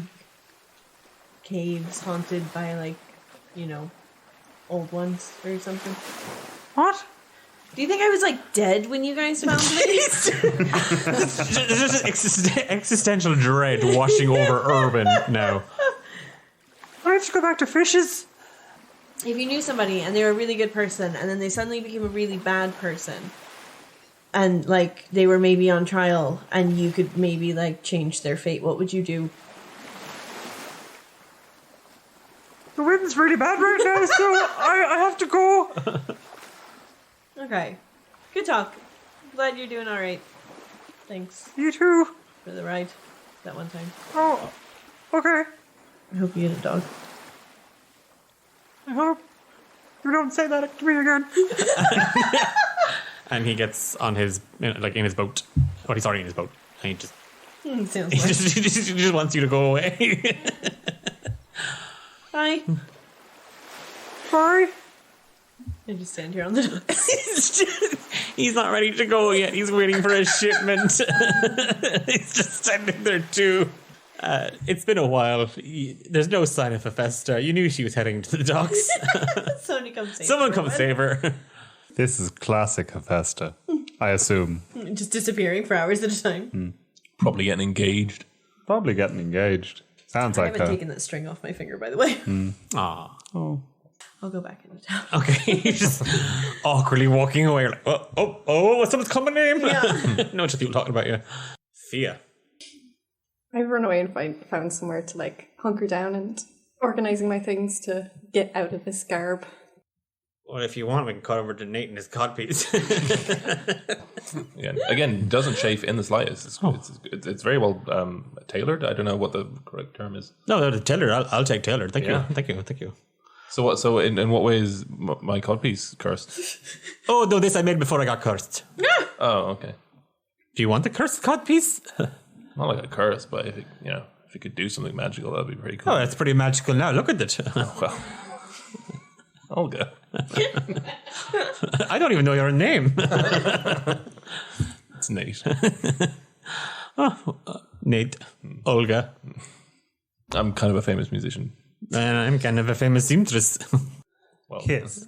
caves haunted by, like, old ones or something? What? Do you think I was, like, dead when you guys found me? There's just existential dread washing over Urban now. Why don't you go back to Fishes? If you knew somebody and they were a really good person and then they suddenly became a really bad person and, like, they were maybe on trial and you could maybe, like, change their fate, what would you do? The wind's really bad right now, so I have to go. Okay. Good talk. Glad you're doing alright. Thanks You too. for the ride that one time. Oh, okay. I hope you get a dog. I hope you don't say that to me again. And he gets on his, in his boat. Oh, he's already in his boat. And he just, Sounds he like. just wants you to go away. Bye. Bye. I just stand here on the docks. He's not ready to go yet. He's waiting for a shipment. He's just standing there too. It's been a while. There's no sign of Hephaesta. You knew she was heading to the docks. Somebody come save Someone her. come save her. This is classic Hephaesta, I assume. Just disappearing for hours at a time. Probably getting engaged. Probably getting engaged. Sounds I like haven't that. taken that string off my finger, by the way. Aw. Oh. I'll go back into town. Okay, you're just awkwardly walking away. You're like, oh, someone's coming in. Yeah. No, just people talking about you. Fia. I've run away and found somewhere to like hunker down and organising my things to get out of this garb. Well, if you want, we can cut over to Nate and his codpiece. Yeah. Again, doesn't chafe in the slightest. It's very well tailored. I don't know what the correct term is. No, Taylor. I'll take Taylor. Thank Yeah. you. Thank you. So what? So in what way is my codpiece cursed? Oh, no, this I made before I got cursed. Oh, okay. Do you want the cursed codpiece? Not like a curse, but if it could do something magical, that'd be pretty cool. Oh, it's pretty magical now. Look at it. Well, Olga. I don't even know your name. It's Nate. Nate. Olga. I'm kind of a famous musician. And I'm kind of a famous seamstress. Well, Kiss.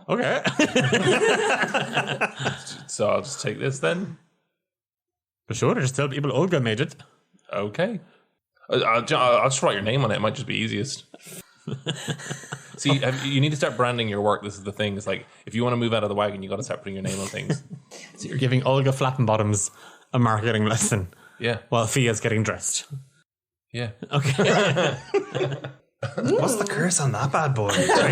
Okay. So I'll just take this then. For sure, just tell people Olga made it. Okay. I'll just write your name on it. It might just be easiest. See, you need to start branding your work. This is the thing. It's like, if you want to move out of the wagon, you got to start putting your name on things. So you're giving Olga Flappenbottoms a marketing lesson Yeah. while Fia's getting dressed. Yeah. Okay. What's the curse on that bad boy? That's gonna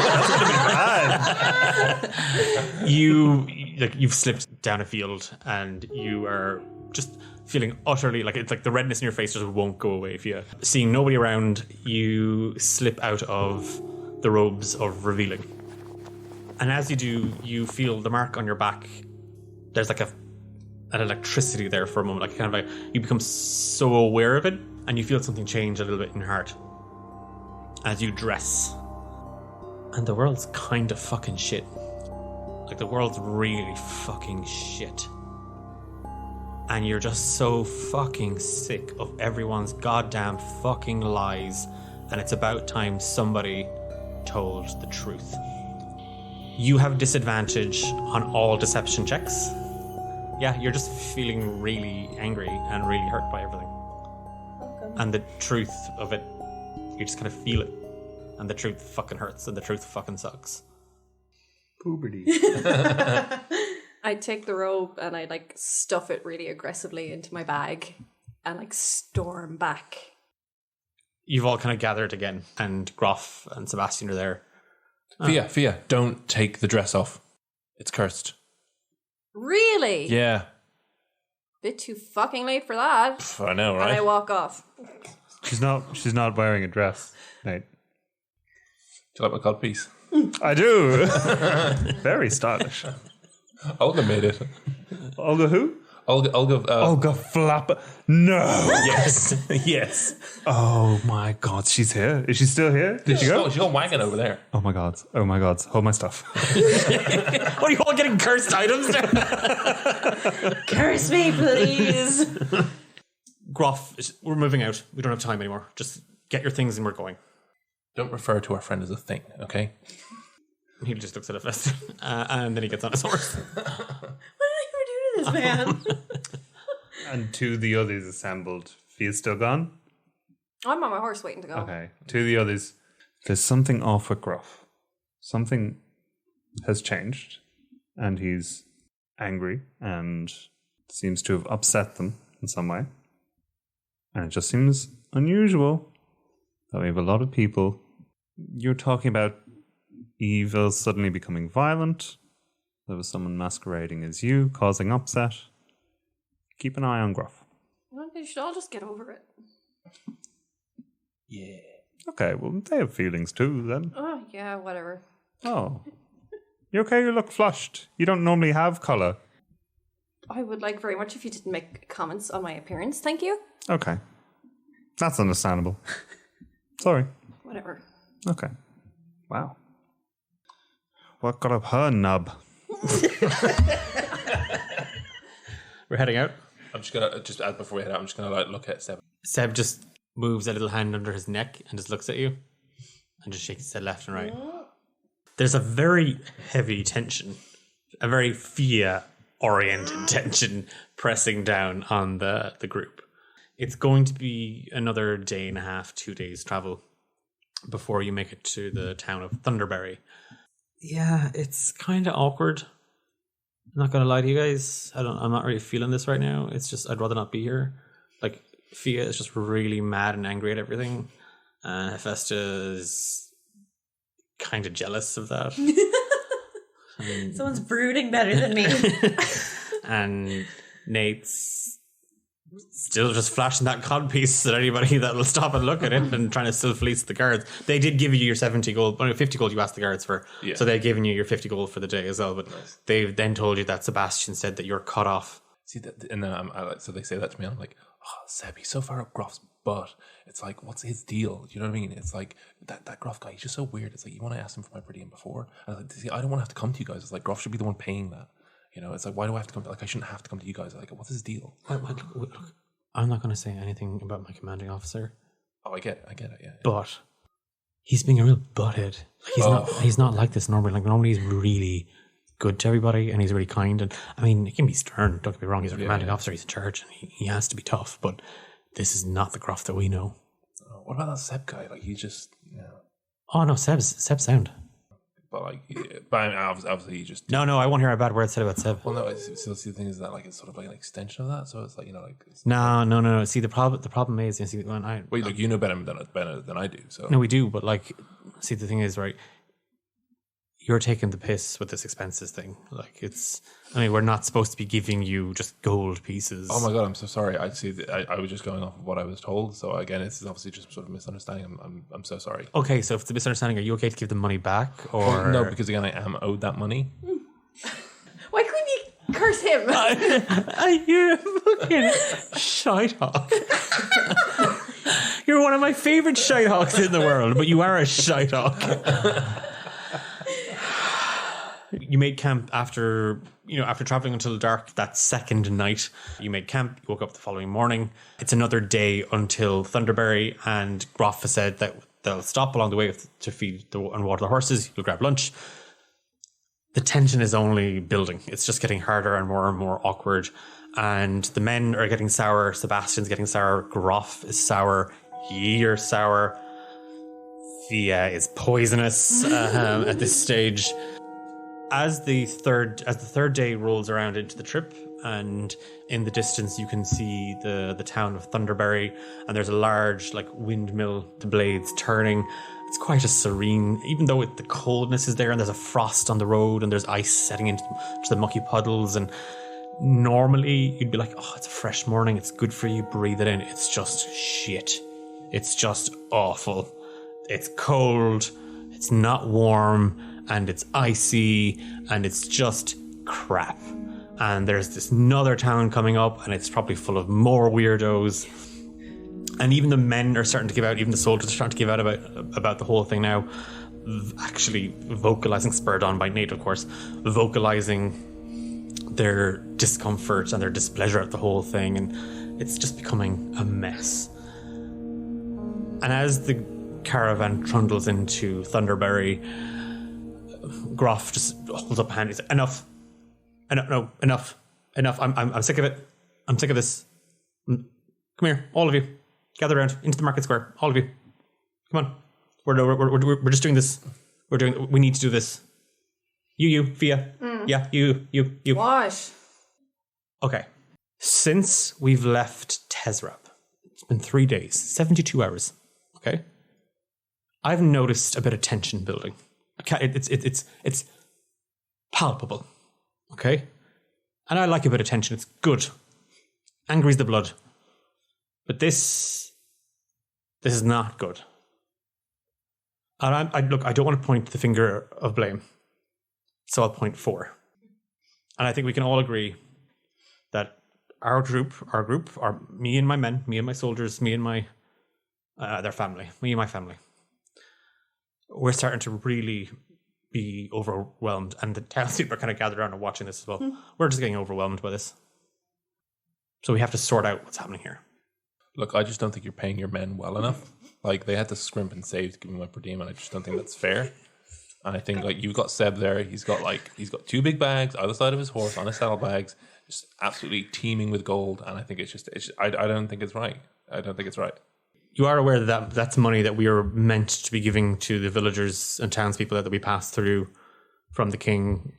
be bad. You've slipped down a field and you are just feeling utterly it's like the redness in your face just won't go away. Fia, seeing nobody around, you slip out of the robes of revealing, and as you do, you feel the mark on your back. There's like an electricity there for a moment, like kind of you become so aware of it, and you feel something change a little bit in your heart as you dress. And the world's kind of fucking shit. Like, the world's really fucking shit. And you're just so fucking sick of everyone's goddamn fucking lies. And it's about time somebody told the truth. You have disadvantage on all deception checks. Yeah, you're just feeling really angry and really hurt by everything. And the truth of it, you just kind of feel it. And the truth fucking hurts, and the truth fucking sucks. Puberty. I take the robe and I stuff it really aggressively into my bag and storm back. You've all kind of gathered again, and Groff and Sebastian are there. Fia, don't take the dress off. It's cursed. Really? Yeah. Bit too fucking late for that. I know, And I right? walk off. She's not wearing a dress, Nate. Do you like my codpiece? I do. Very stylish. Olga made it. Olga who? Olga. Olga Flap. No. Yes. Yes. Oh my God, she's here. Is she still here? Did she go? She's all wagging over there. Oh my God. Hold my stuff. What are you all getting cursed items? Curse me, please. Groff, we're moving out. We don't have time anymore. Just get your things and we're going. Don't refer to our friend as a thing, okay? He just looks at us, and then he gets on his horse. What did I ever do to this man? And two of the others assembled. Fia's still gone? I'm on my horse waiting to go. Okay. Two of the others. There's something off with Groff. Something has changed. And he's angry and seems to have upset them in some way. And it just seems unusual that we have a lot of people. You're talking about evil suddenly becoming violent. There was someone masquerading as you, causing upset. Keep an eye on Groff. Well, you should all just get over it. Yeah. Okay, well, they have feelings too, then. Oh, yeah, whatever. Oh. You okay? You look flushed. You don't normally have colour. I would like very much if you didn't make comments on my appearance. Thank you. Okay. That's understandable. Sorry. Whatever. Okay. Wow. What got up her nub? We're heading out. I'm just gonna before we head out. I'm just gonna like look at Seb. Seb just moves a little hand under his neck and just looks at you and just shakes his head left and right. There's a very heavy tension, a very Fia-oriented tension pressing down on the group. It's going to be another day and a half, 2 days travel before you make it to the town of Thunderberry. Yeah, it's kind of awkward. I'm not gonna lie to you guys. I'm not really feeling this right now. It's just I'd rather not be here. Like Fia is just really mad and angry at everything, and Hephaesta is kind of jealous of that. Someone's brooding better than me. And Nate's still just flashing that cod piece at anybody that will stop and look at it and trying to still fleece the guards. They did give you your 70 gold, 50 gold you asked the guards for. Yeah. So they've given you your 50 gold for the day as well. But they've then told you that Sebastian said that you're cut off. See that, and then so they say that to me. I'm like, oh, Seb, he's so far up Groff's butt. It's like, what's his deal? You know what I mean? It's like that Groff guy. He's just so weird. It's like you want to ask him for my per diem before. I was like, see, I don't want to have to come to you guys. It's like Groff should be the one paying that. You know, it's like, why do I have to come? Like, I shouldn't have to come to you guys. Like, what's his deal? Look, I'm not going to say anything about my commanding officer. Oh, I get it. Yeah. But he's being a real butthead. He's not like this normally. Like normally he's really good to everybody and he's really kind. And I mean, he can be stern. Don't get me wrong. He's a commanding officer. He's in charge and he has to be tough. But this is not the Groff that we know. Oh, what about that Seb guy? Like he's just, Oh no, Seb's sound. But like, obviously he just no. I won't hear a bad word said about Seb. Well, no. So the thing is that like it's sort of like an extension of that. So it's like No. See, the problem is, you see, when look, you know better than I do. So no, we do. But like, see, the thing is, right? You're taking the piss with this expenses thing. Like we're not supposed to be giving you just gold pieces. Oh my god, I'm so sorry. I was just going off of what I was told. So again, it's obviously just sort of misunderstanding. I'm so sorry. Okay, so if it's a misunderstanding, are you okay to give the money back or no? Because again, I am owed that money. Why couldn't you curse him? You're a fucking shitehawk. You're one of my favorite shitehawks in the world, but you are a shitehawk. You made camp after traveling until dark that second night. You made camp, you woke up the following morning. It's another day until Thunderberry, and Groff has said that they'll stop along the way to feed and water the horses. You'll grab lunch. The tension is only building. It's just getting harder and more awkward. And the men are getting sour. Sebastian's getting sour. Groff is sour. You're sour. Fia is poisonous at this stage. As the third day rolls around into the trip, and in the distance you can see the town of Thunderberry, and there's a large like windmill, the blades turning. It's quite a serene, even though the coldness is there, and there's a frost on the road, and there's ice setting into the mucky puddles. And normally you'd be like, oh, it's a fresh morning, it's good for you, breathe it in. It's just shit. It's just awful. It's cold. It's not warm. And it's icy, and it's just crap. And there's this another town coming up, and it's probably full of more weirdos. And even the men are starting to give out, even the soldiers are starting to give out about the whole thing now. Actually vocalizing, spurred on by Nate, of course, vocalizing their discomfort and their displeasure at the whole thing. And it's just becoming a mess. And as the caravan trundles into Thunderberry, Groff just holds up a hand. He's like, enough. I'm sick of it. I'm sick of this. Come here, all of you. Gather around into the market square. All of you. Come on. We're just doing this. We need to do this. You, Fia. Yeah, you. What? Okay. Since we've left Tezrab, it's been 3 days, 72 hours. Okay. I've noticed a bit of tension building. It's palpable, okay? And I like a bit of tension. It's good. Angry's the blood. But this is not good. And I don't want to point the finger of blame, so I'll point 4. And I think we can all agree that our group, me and my men, me and my soldiers, me and my their family, me and my family. we're starting to really be overwhelmed, and the townspeople are kind of gathered around and watching this as well. We're just getting overwhelmed by this. So we have to sort out what's happening here. Look, I just don't think you're paying your men well enough. Like, they had to scrimp and save to give me my per diem, and I just don't think that's fair. And I think, like, you've got Seb there. He's got 2 big bags either side of his horse on his saddlebags, just absolutely teeming with gold. And I think I don't think it's right. I don't think it's right. You are aware that that's money that we are meant to be giving to the villagers and townspeople that we pass through from the king.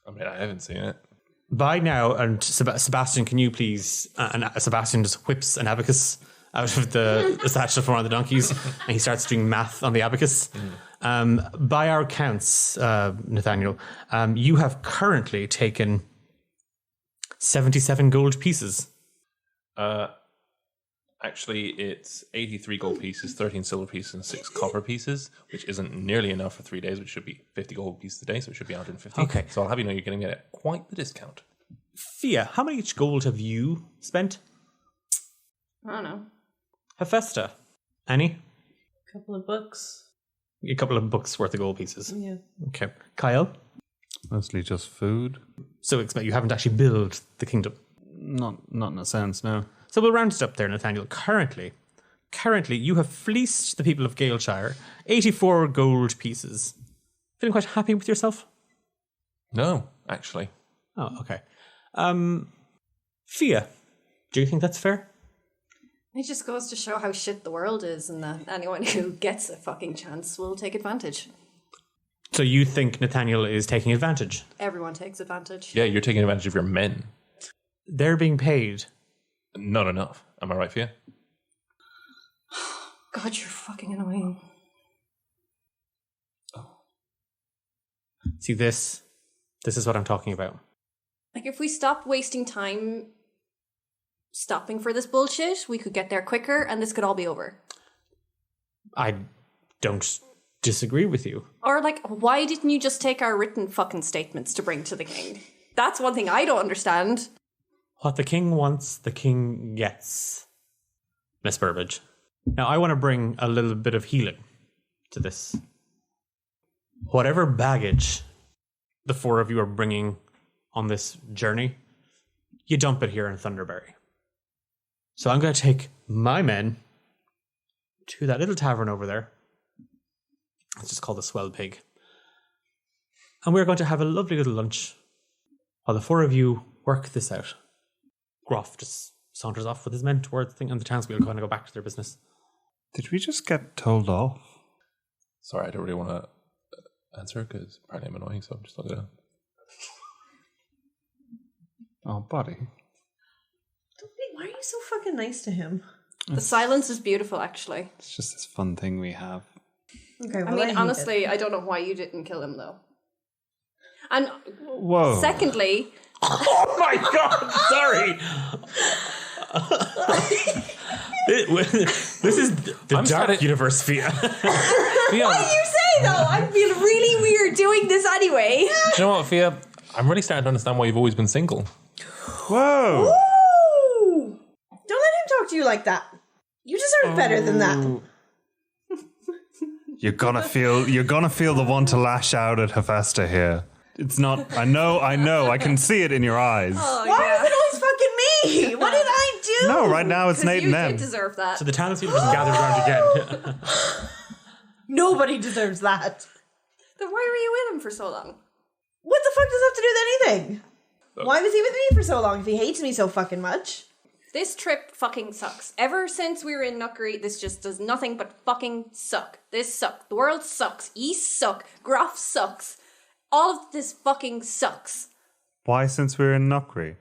I mean, I haven't seen it. By now, and Sebastian, can you please... and Sebastian just whips an abacus out of the satchel from one of the donkeys, and he starts doing math on the abacus. By our counts, Nathaniel, you have currently taken 77 gold pieces. Actually, it's 83 gold pieces, 13 silver pieces, and 6 copper pieces, which isn't nearly enough for 3 days, which should be 50 gold pieces a day, so it should be 150. Okay. So I'll have you know you're getting it at quite the discount. Fia, how much gold have you spent? I don't know. Hephaesta, Annie? A couple of books. A couple of books worth of gold pieces. Yeah. Okay. Cael? Mostly just food. So expect you haven't actually built the kingdom. Not in a sense, no. So we'll round it up there, Nathaniel. Currently, you have fleeced the people of Galeshire 84 gold pieces. Feeling quite happy with yourself? No, actually. Oh, okay. Fia, do you think that's fair? It just goes to show how shit the world is, and that anyone who gets a fucking chance will take advantage. So you think Nathaniel is taking advantage? Everyone takes advantage. Yeah, you're taking advantage of your men. They're being paid. Not enough. Am I right, Fia? God, you're fucking annoying. See, this is what I'm talking about. Like, if we stop wasting time stopping for this bullshit, we could get there quicker and this could all be over. I don't disagree with you. Or, like, why didn't you just take our written fucking statements to bring to the king? That's one thing I don't understand. What the king wants, the king gets. Miss Burbage. Now, I want to bring a little bit of healing to this. Whatever baggage the 4 of you are bringing on this journey, you dump it here in Thunderberry. So I'm going to take my men to that little tavern over there. It's just called the Swell Pig. And we're going to have a lovely little lunch while the 4 of you work this out. Groff just saunters off with his men towards the thing, and the townspeople kind of go back to their business. Did we just get told off? Sorry, I don't really want to answer because apparently I'm annoying, so I'm just not going to. Oh, buddy. Why are you so fucking nice to him? The silence is beautiful, actually. It's just this fun thing we have. Okay, I mean, honestly, I don't know why you didn't kill him, though. And Whoa. secondly... Oh my god, sorry! This is the dark universe, Fia. What do you say, though? I feel really weird doing this anyway. Do you know what, Fia? I'm really starting to understand why you've always been single. Whoa! Ooh! Don't let him talk to you like that. You deserve better than that. You're gonna feel the one to lash out at Hephaesta here. It's not. I know. I can see it in your eyes. Why is it always fucking me? What did I do? No, right now it's Nate you and them. did deserve that. So the townspeople just gathered around again. Nobody deserves that. Then why were you with him for so long? What the fuck does that have to do with anything? Why was he with me for so long if he hates me so fucking much? This trip fucking sucks. Ever since we were in Nuckery, this just does nothing but fucking suck. This sucks. The world sucks. East suck. Groff sucks. All of this fucking sucks. Why, since we're in Nuckery?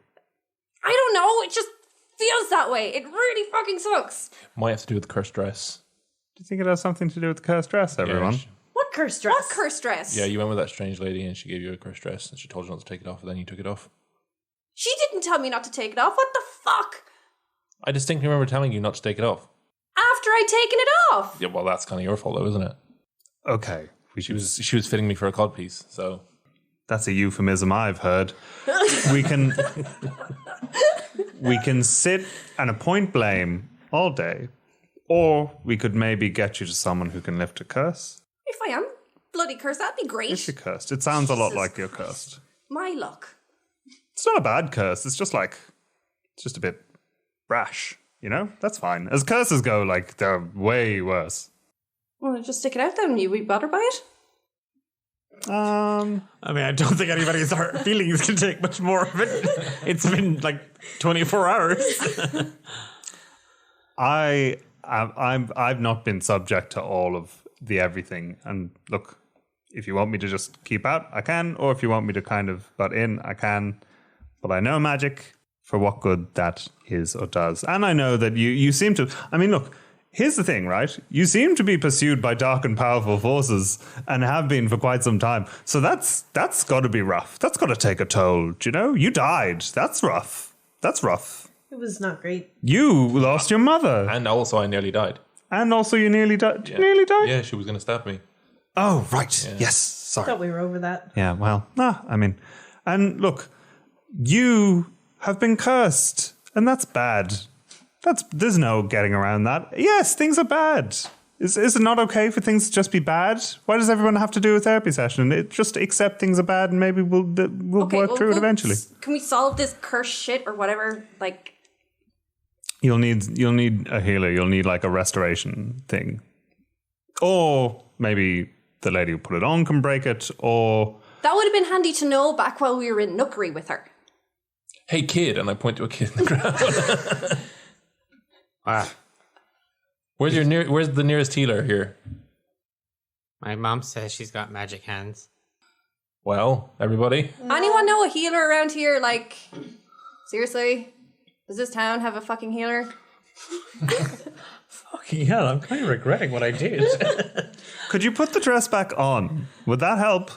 I don't know. It just feels that way. It really fucking sucks. Might have to do with the cursed dress. Do you think it has something to do with the cursed dress, everyone? Yeah, What cursed dress? What cursed dress? yeah, you went with that strange lady and she gave you a cursed dress and she told you not to take it off and then you took it off. She didn't tell me not to take it off. What the fuck? I distinctly remember telling you not to take it off. After I'd taken it off. Yeah, well, that's kind of your fault though, isn't it? Okay. She was fitting me for a codpiece, so... That's a euphemism I've heard. We can sit and appoint blame all day, or we could maybe get you to someone who can lift a curse. If I am bloody cursed, that'd be great. If you're cursed. It sounds a lot like you're cursed. My luck. It's not a bad curse. It's just like, it's just a bit brash, you know? That's fine. As curses go, like, they're way worse. Well, just stick it out then. You be bothered by it? I mean, I don't think anybody's feelings can take much more of it. It's been like 24 hours. I've not been subject to all of the everything. And look, if you want me to just keep out, I can. Or if you want me to kind of butt in, I can. But I know magic for what good that is or does. And I know that you seem to... I mean, look, here's the thing, right? You seem to be pursued by dark and powerful forces and have been for quite some time. So that's got to be rough. That's got to take a toll, do you know? You died. That's rough. That's rough. It was not great. You lost your mother. And also, I nearly died. And also you nearly died. Did you nearly die? Yeah, she was going to stab me. Oh, right. Yeah. Yes. Sorry. Thought we were over that. Yeah, well, I mean, and look, you have been cursed, and that's bad. There's no getting around that. Yes, things are bad. Is it not okay for things to just be bad? Why does everyone have to do a therapy session? Just accept things are bad, and maybe we'll work through it eventually. Can we solve this curse shit or whatever? Like, you'll need a healer. You'll need like a restoration thing, or maybe the lady who put it on can break it, or... That would have been handy to know back while we were in Nookery with her. Hey, kid, and I point to a kid in the crowd. Where's the nearest healer here? My mom says she's got magic hands. Well, everybody? Anyone know a healer around here? Like, seriously? Does this town have a fucking healer? Fucking hell, I'm kind of regretting what I did. Could you put the dress back on? Would that help?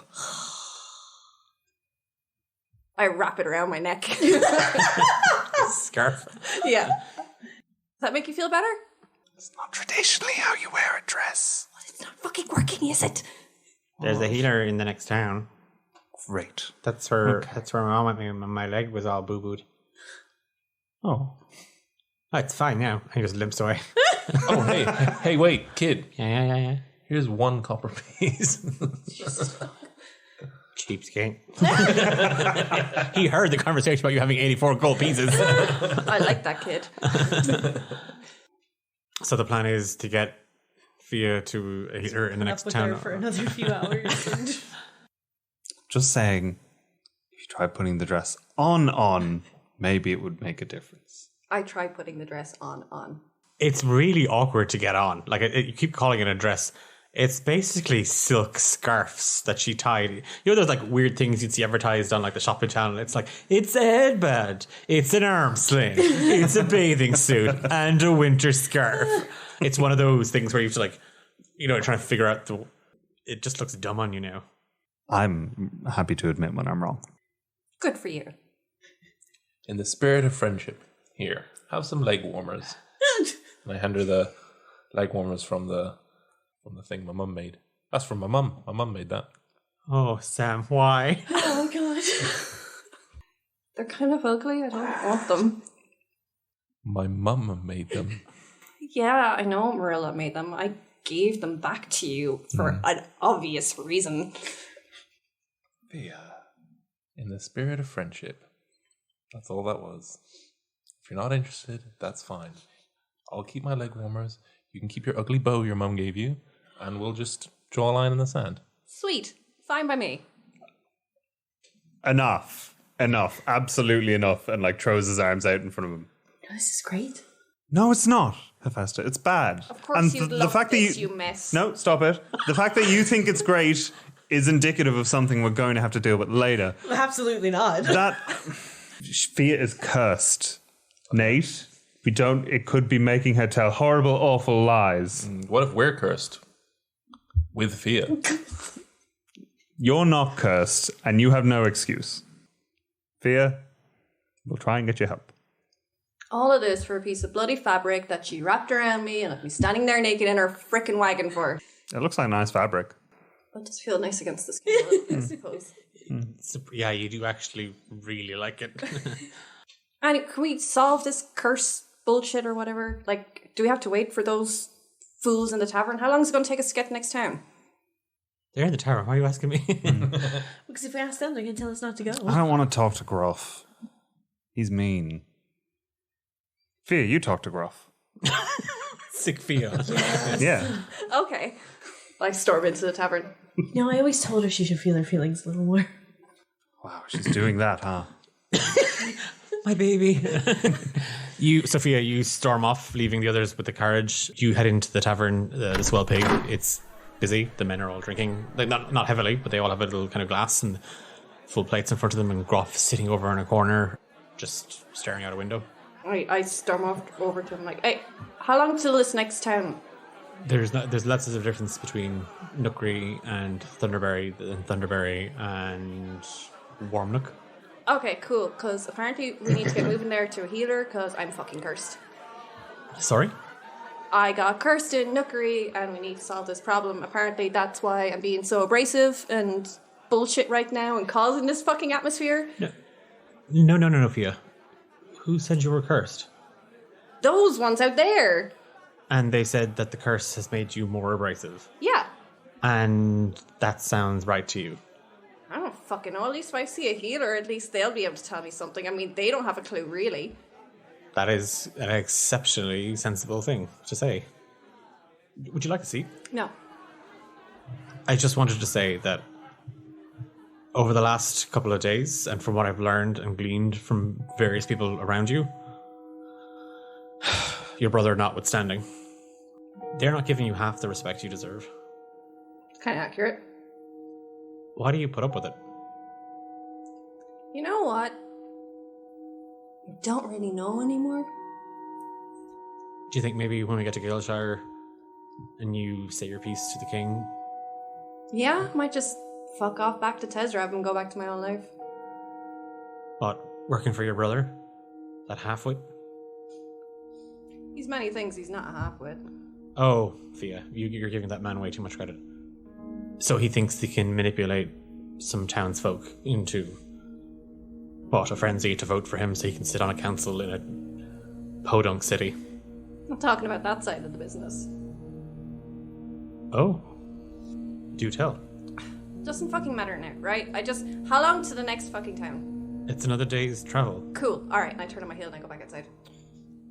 I wrap it around my neck. Scarf. Yeah. Does that make you feel better? It's not traditionally how you wear a dress. Well, it's not fucking working, is it? There's a healer in the next town. Great. That's where my mom went. My leg was all boo-booed. Oh, it's fine now. I just limped away. Oh, hey, wait, kid. Yeah. Here's 1 copper piece. Cheapskate. He heard the conversation about you having 84 gold pieces. I like that kid. So the plan is to get Fia to a healer in the next Up with town. her for another few hours. just saying, if you try putting the dress on, maybe it would make a difference. I tried putting the dress on. It's really awkward to get on. Like, you keep calling it a dress. It's basically silk scarves that she tied. You know those like weird things you'd see advertised on like the shopping channel? It's like, it's a headband, it's an arm sling, it's a bathing suit, and a winter scarf. It's one of those things where you have to like, trying to figure out it just looks dumb on you now. I'm happy to admit when I'm wrong. Good for you. In the spirit of friendship, here, have some leg warmers. And I hand her the leg warmers from the thing my mum made. That's from my mum. My mum made that. Oh, Sam, why? Oh, God. They're kind of ugly. I don't want them. My mum made them. Yeah, I know Marilla made them. I gave them back to you for an obvious reason. In the spirit of friendship. That's all that was. If you're not interested, that's fine. I'll keep my leg warmers. You can keep your ugly bow your mum gave you, and we'll just draw a line in the sand. Sweet. Fine by me. Enough. Absolutely enough. And like throws his arms out in front of him. This is great. No, it's not, Hephaesta. It's bad. Of course and you the love fact this, that you mess. No, stop it. The fact that you think it's great is indicative of something we're going to have to deal with later. Absolutely not. That Fia is cursed. Nate, it could be making her tell horrible, awful lies. What if we're cursed? With Fia. You're not cursed, and you have no excuse. Fia, we'll try and get you help. All of this for a piece of bloody fabric that she wrapped around me and left me standing there naked in her frickin' wagon for. It looks like nice fabric. It does feel nice against the skin, I suppose. Yeah, you do actually really like it. And can we solve this curse bullshit or whatever? Like, do we have to wait for those fools in the tavern? How long is it going to take us to get to the next town? They're in the tower. Why are you asking me? Because if we ask them, they're going to tell us not to go. I don't want to talk to Groff. He's mean. Fia, you talk to Groff. Sick Fia. Yeah. Okay. I storm into the tavern. No, I always told her she should feel her feelings a little more. Wow, she's doing that, huh? My baby. Sophia, you storm off, leaving the others with the carriage. You head into the tavern, the Swell Pig. It's busy. The men are all drinking. Like, not heavily, but they all have a little kind of glass and full plates in front of them, and Groff sitting over in a corner, just staring out a window. I storm off over to him like, hey, how long till this next town? There's lots of difference between Nookery and Thunderberry and Warmnook. Okay, cool, because apparently we need to get moving there to a healer, because I'm fucking cursed. Sorry? I got cursed in Nookery, and we need to solve this problem. Apparently that's why I'm being so abrasive and bullshit right now and causing this fucking atmosphere. No, Fia. Who said you were cursed? Those ones out there. And they said that the curse has made you more abrasive. Yeah. And that sounds right to you. I don't fucking know. At least if I see a healer, at least they'll be able to tell me something. I mean, they don't have a clue, really. That is an exceptionally sensible thing to say. Would you like a seat? No. I just wanted to say that over the last couple of days, and from what I've learned and gleaned from various people around you, your brother notwithstanding, they're not giving you half the respect you deserve. Kind of accurate. Why do you put up with it? You know what? I don't really know anymore. Do you think maybe when we get to Galeshire and you say your piece to the king? Yeah, might just fuck off back to Tezrab and go back to my own life. What, working for your brother? That halfwit? He's many things, he's not a half-wit. Oh, Fia, you're giving that man way too much credit. So he thinks he can manipulate some townsfolk into, what, a frenzy to vote for him so he can sit on a council in a podunk city. I'm talking about that side of the business. Oh. Do tell. Doesn't fucking matter now, right? How long to the next fucking town? It's another day's travel. Cool, alright, and I turn on my heel and I go back outside.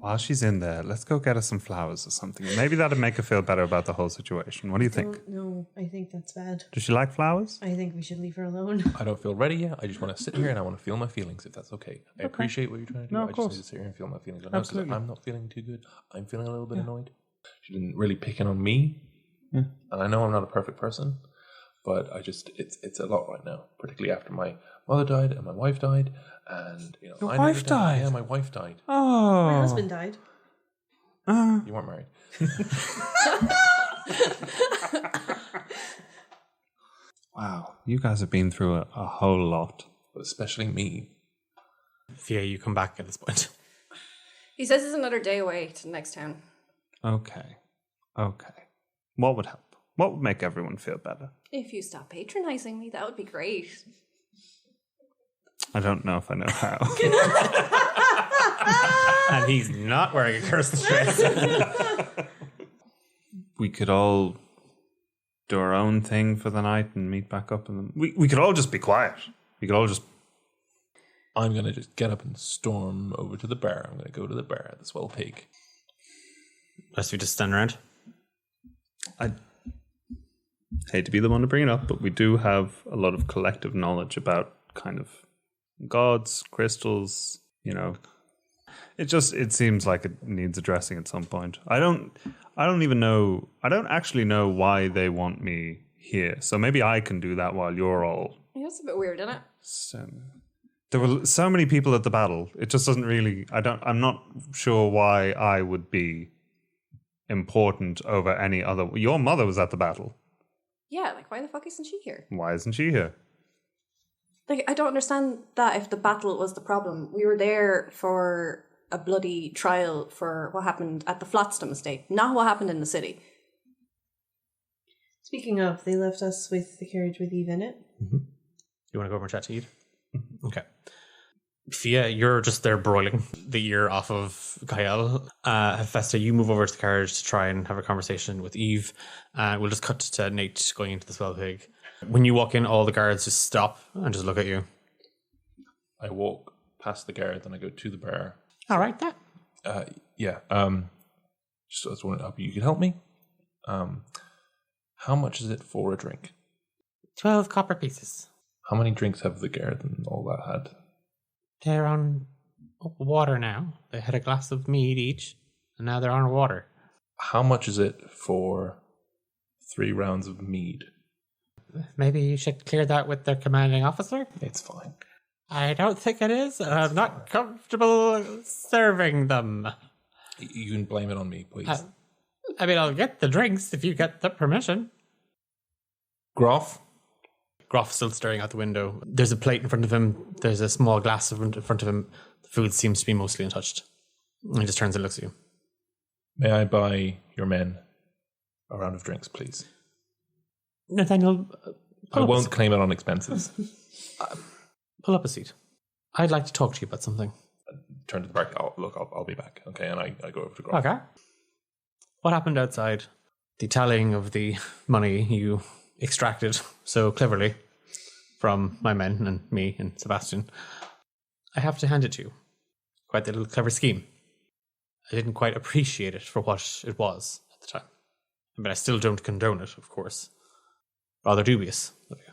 While she's in there, let's go get her some flowers or something. Maybe that'd make her feel better about the whole situation. What do you think? No, I think that's bad. Does she like flowers? I think we should leave her alone. I don't feel ready yet. I just want to sit here and I want to feel my feelings, if that's okay. I appreciate what you're trying to do. No, I of just course. need to sit here and feel my feelings. Absolutely. I'm not feeling too good. I'm feeling a little bit annoyed. She didn't really pick in on me. And I know I'm not a perfect person, but it's a lot right now, particularly after my mother died and my wife died. And, you know, Your I wife never died? Yeah, my wife died. Oh. My husband died. You weren't married. Wow. You guys have been through a whole lot. But especially me. Fia, you come back at this point. He says it's another day away to the next town. Okay. What would help? What would make everyone feel better? If you stop patronizing me, that would be great. I don't know if I know how. And he's not wearing a cursed dress. We could all do our own thing for the night and meet back up. And we could all just be quiet. We could all just... I'm going to just get up and storm over to the bar. I'm going to go to the bar at the Swell Pig. Rest of you just stand around. I hate to be the one to bring it up, but we do have a lot of collective knowledge about kind of gods, crystals, you know. It seems like it needs addressing at some point. I don't actually know why they want me here. So maybe I can do that while you're all... Yeah, that's a bit weird, isn't it? There were so many people at the battle. It just doesn't really... I'm not sure why I would be important over any other... Your mother was at the battle. Yeah, like, why the fuck isn't she here? Why isn't she here? Like, I don't understand that if the battle was the problem. We were there for a bloody trial for what happened at the Flotsam estate, not what happened in the city. Speaking of, they left us with the carriage with Eve in it. You want to go over and chat to Eve? Okay. Fia, you're just there broiling the ear off of Cael. Hephaesta, you move over to the carriage to try and have a conversation with Eve. We'll just cut to Nate going into the Swell Pig. When you walk in, all the guards just stop and just look at you. I walk past the guard, then I go to the bar. All right, that. Yeah. Just I was wondering, you could help me. How much is it for a drink? 12 copper pieces. How many drinks have the guard and all that had? They're on water now. They had a glass of mead each, and now they're on water. How much is it for 3 rounds of mead? Maybe you should clear that with their commanding officer? It's fine. I don't think it is. I'm not comfortable serving them. You can blame it on me, please. I mean, I'll get the drinks if you get the permission. Groff? Groff still staring out the window. There's a plate in front of him. There's a small glass in front of him. The food seems to be mostly untouched. And he just turns and looks at you. May I buy your men a round of drinks, please? Nathaniel, I won't claim it on expenses. Pull up a seat. I'd like to talk to you about something. Turn to the back. I'll be back. Okay, and I go over to Groff. Okay. What happened outside? The tallying of the money you extracted so cleverly from my men and me and Sebastian. I have to hand it to you. Quite a little clever scheme. I didn't quite appreciate it for what it was at the time. I mean, I still don't condone it, of course. Rather dubious of you.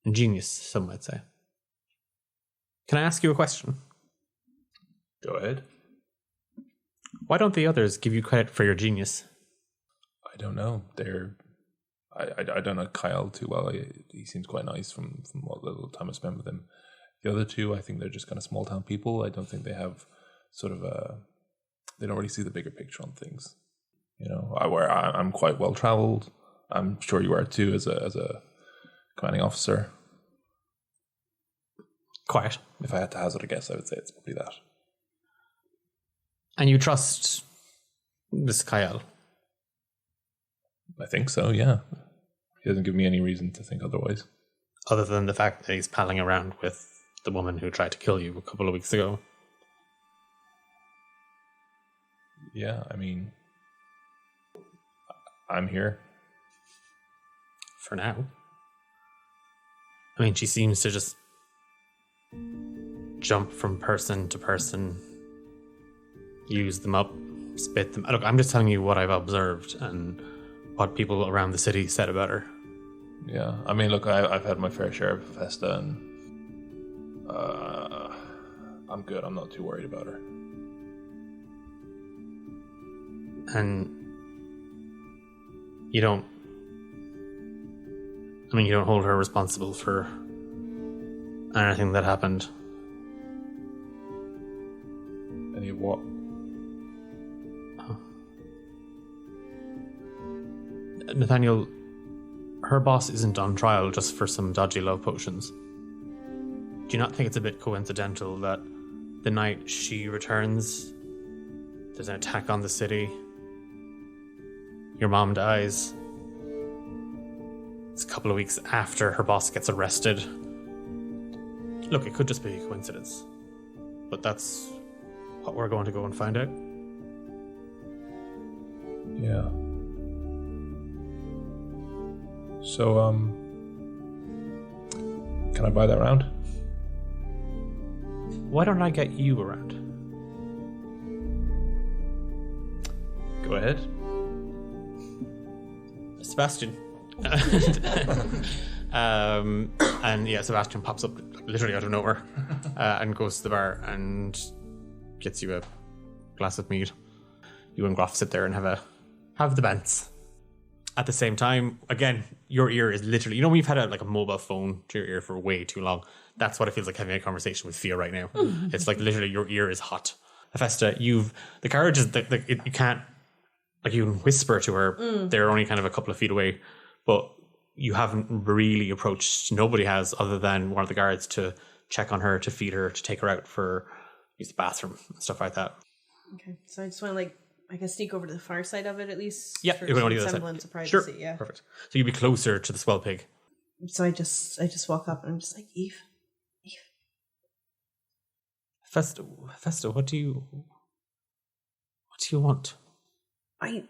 Ingenious, some might say. Can I ask you a question? Go ahead. Why don't the others give you credit for your genius? I don't know. I don't know Cael too well. He seems quite nice from what little time I spent with him. The other two, I think they're just kind of small town people. I don't think they have sort of they don't really see the bigger picture on things. You know, I'm quite well traveled. I'm sure you are too, as a commanding officer. Quiet. If I had to hazard a guess, I would say it's probably that. And you trust this Cael? I think so, yeah. He doesn't give me any reason to think otherwise. Other than the fact that he's palling around with the woman who tried to kill you a couple of weeks ago. Yeah, I mean, I'm here. For now. I mean, she seems to just jump from person to person, use them up, spit them. Look, I'm just telling you what I've observed and what people around the city said about her. Yeah, I mean, look, I've had my fair share of Hephaesta, and I'm good. I'm not too worried about her. And you don't hold her responsible for anything that happened. Any of what? Nathaniel, her boss isn't on trial just for some dodgy love potions. Do you not think it's a bit coincidental that the night she returns, there's an attack on the city, your mom dies, it's a couple of weeks after her boss gets arrested? Look, it could just be a coincidence, but that's what we're going to go and find out. Yeah. So, can I buy that round? Why don't I get you around? Go ahead. Sebastian. And yeah, Sebastian pops up literally out of nowhere and goes to the bar and gets you a glass of mead. You and Groff sit there and have the bants. At the same time, again, your ear is literally, you know when you've had a mobile phone to your ear for way too long? That's what it feels like having a conversation with Fia right now. It's like literally your ear is hot. Hephaesta, the carriage is, you can't, like you can whisper to her, they're only kind of a couple of feet away, but you haven't really approached, nobody has, other than one of the guards to check on her, to feed her, to take her out for use the bathroom and stuff like that. Okay, so I just want to I guess sneak over to the far side of it at least. Yeah, for you're going to some the other semblance side. of privacy. Sure, Yeah, perfect. So you'd be closer to the Swell Pig. So I just walk up and I'm just like, Eve, Hephaesta, what do you want? I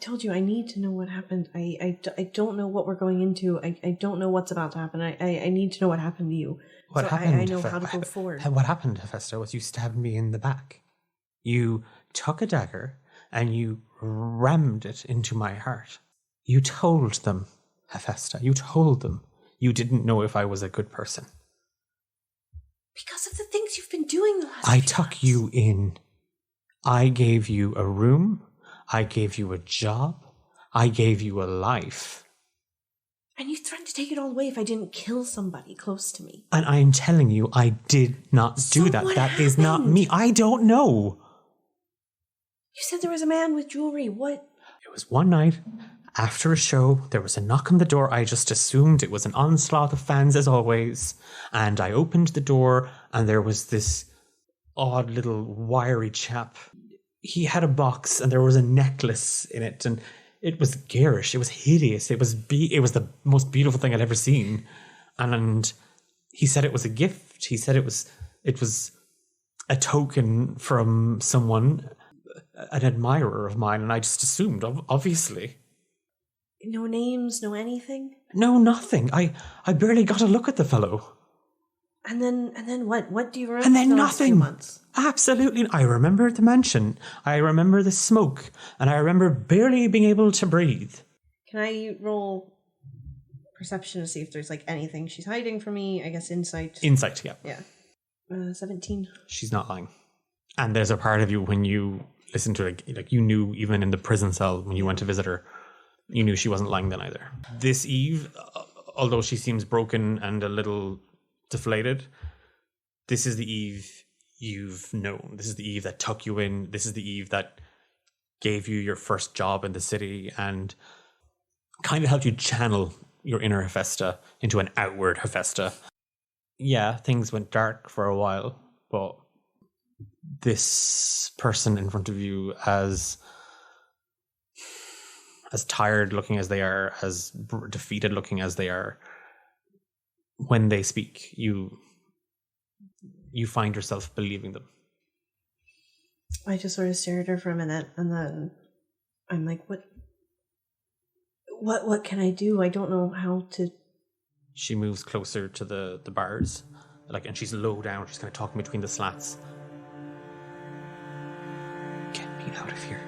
told you I need to know what happened. I don't know what we're going into. I don't know what's about to happen. I need to know what happened to you. What so happened? I know how to go forward. What happened, Hephaesta, was you stabbed me in the back. You took a dagger and you rammed it into my heart. You told them, Hephaesta, you told them you didn't know if I was a good person. Because of the things you've been doing the last I few took months. you in. I gave you a room. I gave you a job. I gave you a life. And you threatened to take it all away if I didn't kill somebody close to me. And I'm telling you, I did not do So that. what That is not happened? me. I don't know. You said there was a man with jewelry. What? It was one night after a show. There was a knock on the door. I just assumed it was an onslaught of fans as always. And I opened the door and there was this odd little wiry chap. He had a box and there was a necklace in it and it was garish. It was hideous. It was the most beautiful thing I'd ever seen. And he said it was a gift. He said it was a token from someone, an admirer of mine. And I just assumed, obviously. No names, no anything? No, nothing. I barely got a look at the fellow. And then what? What do you remember? And then from the last few nothing. months? Absolutely. I remember the mansion. I remember the smoke. And I remember barely being able to breathe. Can I roll perception to see if there's like anything she's hiding from me? I guess insight. Insight, yeah. Yeah. 17. She's not lying. And there's a part of you when you listen to it, like you knew even in the prison cell when you went to visit her, you knew she wasn't lying then either. This Eve, although she seems broken and a little deflated, this is the Eve you've known. This is the Eve that took you in. This is the Eve that gave you your first job in the city and kind of helped you channel your inner Hephaesta into an outward Hephaesta. Yeah, things went dark for a while, but this person in front of you, as tired looking as they are, as defeated looking as they are, when they speak, you find yourself believing them. I just sort of stare at her for a minute and then I'm like, what can I do? I don't know how to. She moves closer to the bars, and she's low down. She's kind of talking between the slats. Get me out of here.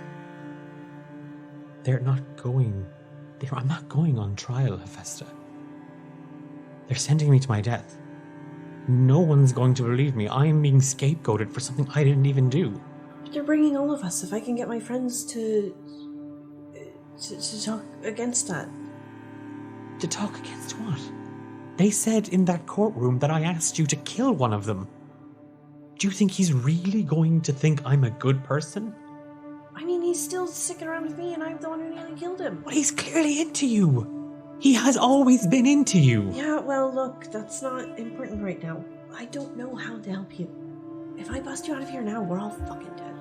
I'm not going on trial, Hephaesta. They're sending me to my death. No one's going to believe me. I'm being scapegoated for something I didn't even do. They're bringing all of us. If I can get my friends to talk against that. To talk against what? They said in that courtroom that I asked you to kill one of them. Do you think he's really going to think I'm a good person? I mean, he's still sticking around with me and I'm the one who nearly killed him. Well, he's clearly into you. He has always been into you. Yeah, well, look, that's not important right now. I don't know how to help you. If I bust you out of here now, we're all fucking dead.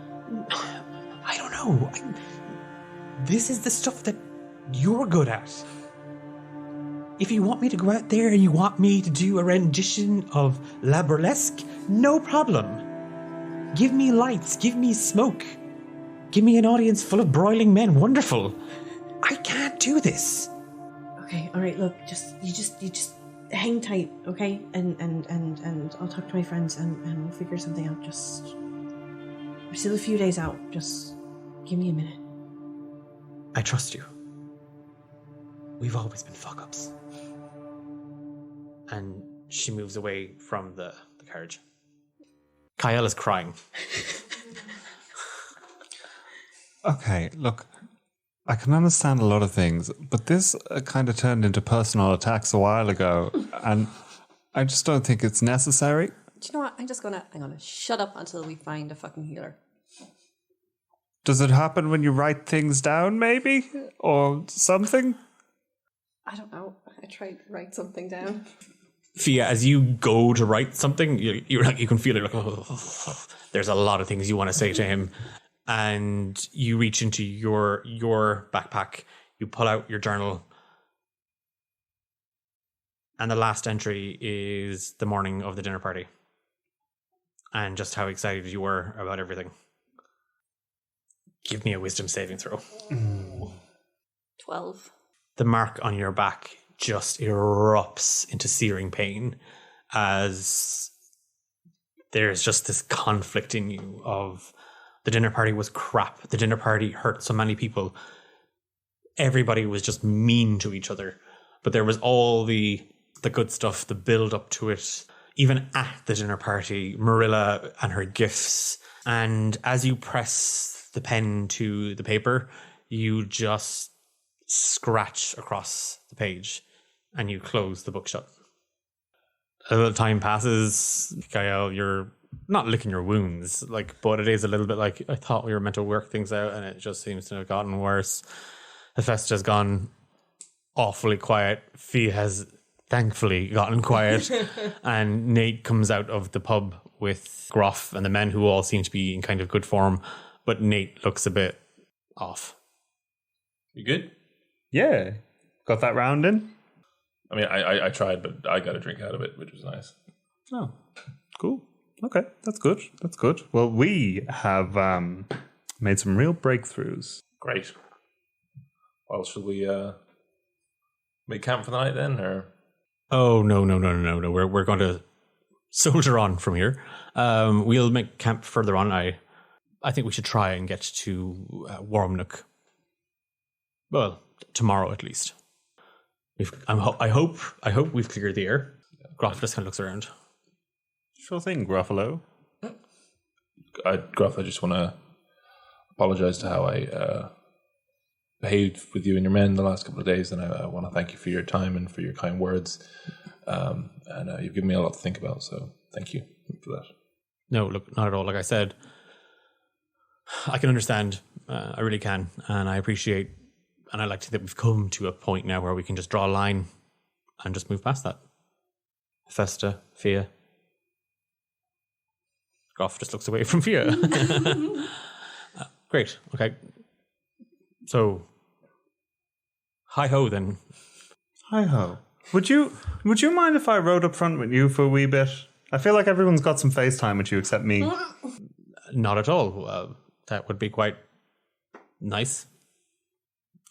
I don't know. This is the stuff that you're good at. If you want me to go out there and you want me to do a rendition of La Burlesque, no problem. Give me lights, give me smoke. Give me an audience full of broiling men. Wonderful. I can't do this. Okay, all right. Look, you just hang tight, okay? And I'll talk to my friends and we'll figure something out. We're still a few days out. Just give me a minute. I trust you. We've always been fuck-ups. And she moves away from the carriage. Cael is crying. Okay, look, I can understand a lot of things, but this kind of turned into personal attacks a while ago, and I just don't think it's necessary. Do you know what? I'm gonna shut up until we find a fucking healer. Does it happen when you write things down, maybe? Or something? I don't know. I tried to write something down. Fia, as you go to write something, you can feel it like, oh, there's a lot of things you want to say to him. And you reach into your backpack, you pull out your journal, and the last entry is the morning of the dinner party. and just how excited you were about everything. Give me a wisdom saving throw. 12. The mark on your back just erupts into searing pain as there's just this conflict in you of the dinner party was crap. The dinner party hurt so many people. Everybody was just mean to each other. But there was all the good stuff, the build up to it. Even at the dinner party, Marilla and her gifts. And as you press the pen to the paper, you just scratch across the page and you close the book shut. A little time passes. Cael, you're not licking your wounds, but it is a little bit like, I thought we were meant to work things out and it just seems to have gotten worse. Hephaesta has gone awfully quiet. Fia has thankfully gotten quiet. And Nate comes out of the pub with Groff and the men who all seem to be in kind of good form, but Nate looks a bit off. You good? Yeah. Got that round in? I mean, I tried, but I got a drink out of it, which was nice. Oh, cool. Okay, that's good. That's good. Well, we have made some real breakthroughs. Great. Well, should we make camp for the night then, or? Oh, no. We're going to soldier on from here. We'll make camp further on. I think we should try and get to Wormnook. Well, tomorrow at least. I hope we've cleared the air. Groff just kind of looks around. Sure thing, Gruffalo. Groff, I just want to apologize to how I behaved with you and your men the last couple of days, and I want to thank you for your time and for your kind words. And you've given me a lot to think about, so thank you for that. No, look, not at all. Like I said, I can understand. I really can, and I appreciate. And I like to think we've come to a point now where we can just draw a line and just move past that. Hephaesta, Fia. Groff just looks away from Fia. Great. Okay. So, hi-ho then. Hi-ho. Would you mind if I rode up front with you for a wee bit? I feel like everyone's got some FaceTime with you except me. Not at all. That would be quite nice.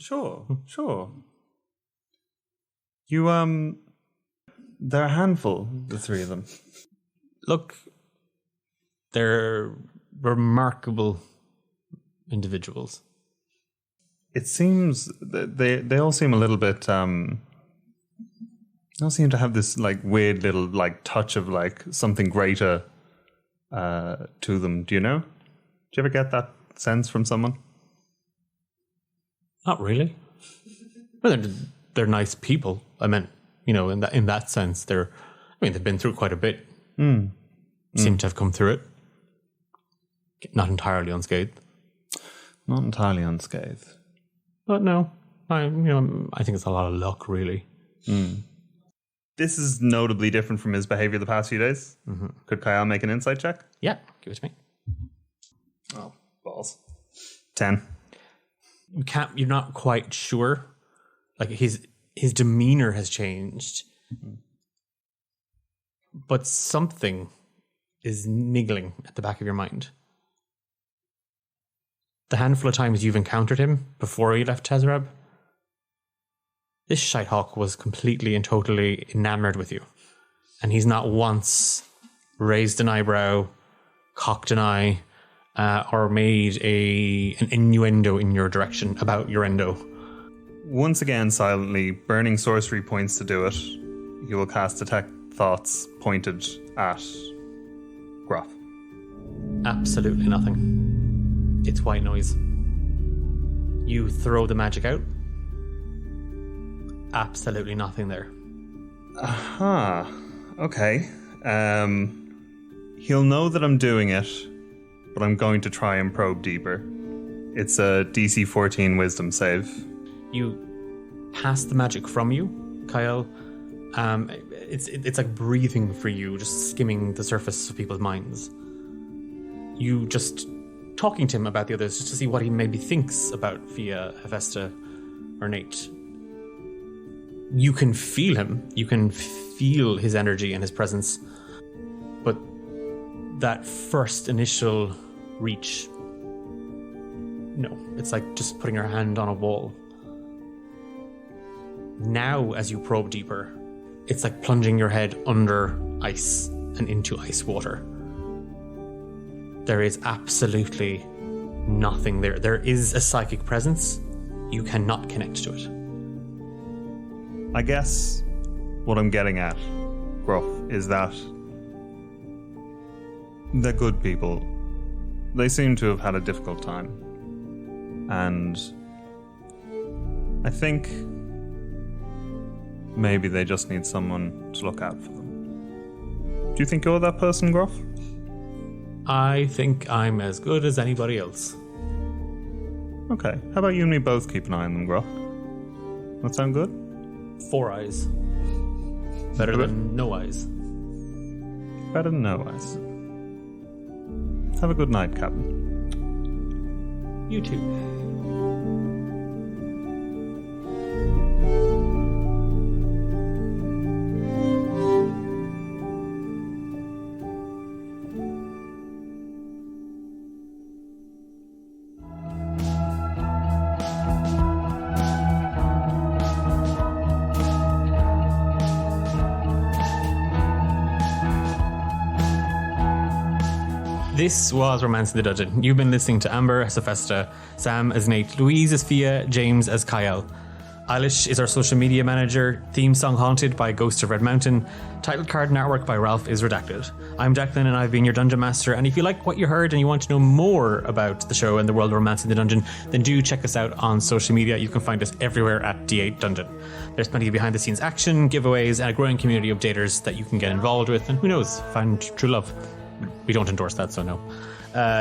Sure. You, they're a handful, the three of them. Look, they're remarkable individuals. It seems that they all seem a little bit, they all seem to have this, weird little, touch of, something greater to them. Do you know? Do you ever get that sense from someone? Not really. Well, they're nice people. I meant, in that sense, they've been through quite a bit. Seem to have come through it. Not entirely unscathed. Not entirely unscathed. But no, I think it's a lot of luck, really. This is notably different from his behavior the past few days. Mm-hmm. Could Cael make an insight check? Yeah, give it to me. Oh, balls. 10. You're not quite sure. His demeanor has changed. Mm-hmm. But something is niggling at the back of your mind. The handful of times you've encountered him before he left Tezrab, this shitehawk was completely and totally enamored with you. And he's not once raised an eyebrow, cocked an eye, or made an innuendo in your direction about your endo. Once again, silently, burning sorcery points to do it. He will cast Detect Thoughts pointed at Groff. Absolutely nothing. It's white noise. You throw the magic out. Absolutely nothing there. Aha. Okay. He'll know that I'm doing it, but I'm going to try and probe deeper. It's a DC 14 wisdom save. You pass the magic from you, Cael. It's like breathing for you, just skimming the surface of people's minds. You just talking to him about the others, just to see what he maybe thinks about Fia, Hephaesta, or Nate. You can feel him. You can feel his energy and his presence. But that first initial reach, no, it's like just putting your hand on a wall. Now, as you probe deeper, it's like plunging your head under ice and into ice water. There is absolutely nothing there. There is a psychic presence. You cannot connect to it. I guess what I'm getting at, Groff, is that they're good people. They seem to have had a difficult time. And I think maybe they just need someone to look out for them. Do you think you're that person, Groff? I think I'm as good as anybody else. Okay, how about you and me both keep an eye on them, Groff? That sound good? 4 eyes. Better than no eyes. Better than no eyes. Have a good night, Captain. You too. This was Romance in the Dungeon. You've been listening to Amber as Hephaesta, Sam as Nate, Louise as Fia, James as Cael. Eilish is our social media manager. Theme song Haunted by Ghost of Red Mountain. Title card and artwork by Ralph is redacted. I'm Declan and I've been your Dungeon Master, and if you like what you heard and you want to know more about the show and the world of Romance in the Dungeon, then do check us out on social media. You can find us everywhere at D8 Dungeon. There's plenty of behind the scenes action, giveaways, and a growing community of daters that you can get involved with, and who knows, find true love. We don't endorse that, so no.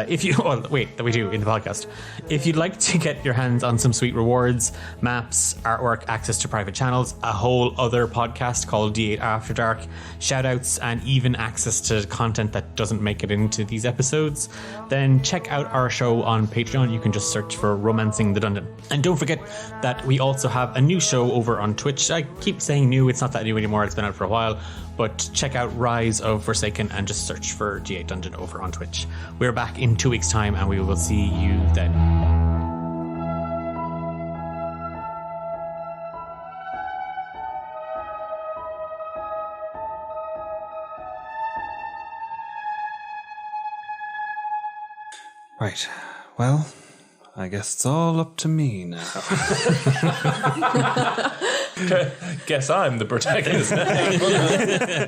If you, well, wait, we do in the podcast. If you'd like to get your hands on some sweet rewards, maps, artwork, access to private channels, a whole other podcast called D8 After Dark, shoutouts, and even access to content that doesn't make it into these episodes, then check out our show on Patreon. You can just search for Romancing the Dungeon. And don't forget that we also have a new show over on Twitch. I keep saying new, it's not that new anymore, it's been out for a while. But check out Rise of Forsaken and just search for D8 Dungeon over on Twitch. We're back in 2 weeks' time and we will see you then. Right. Well, I guess it's all up to me now. Guess I'm the protagonist now.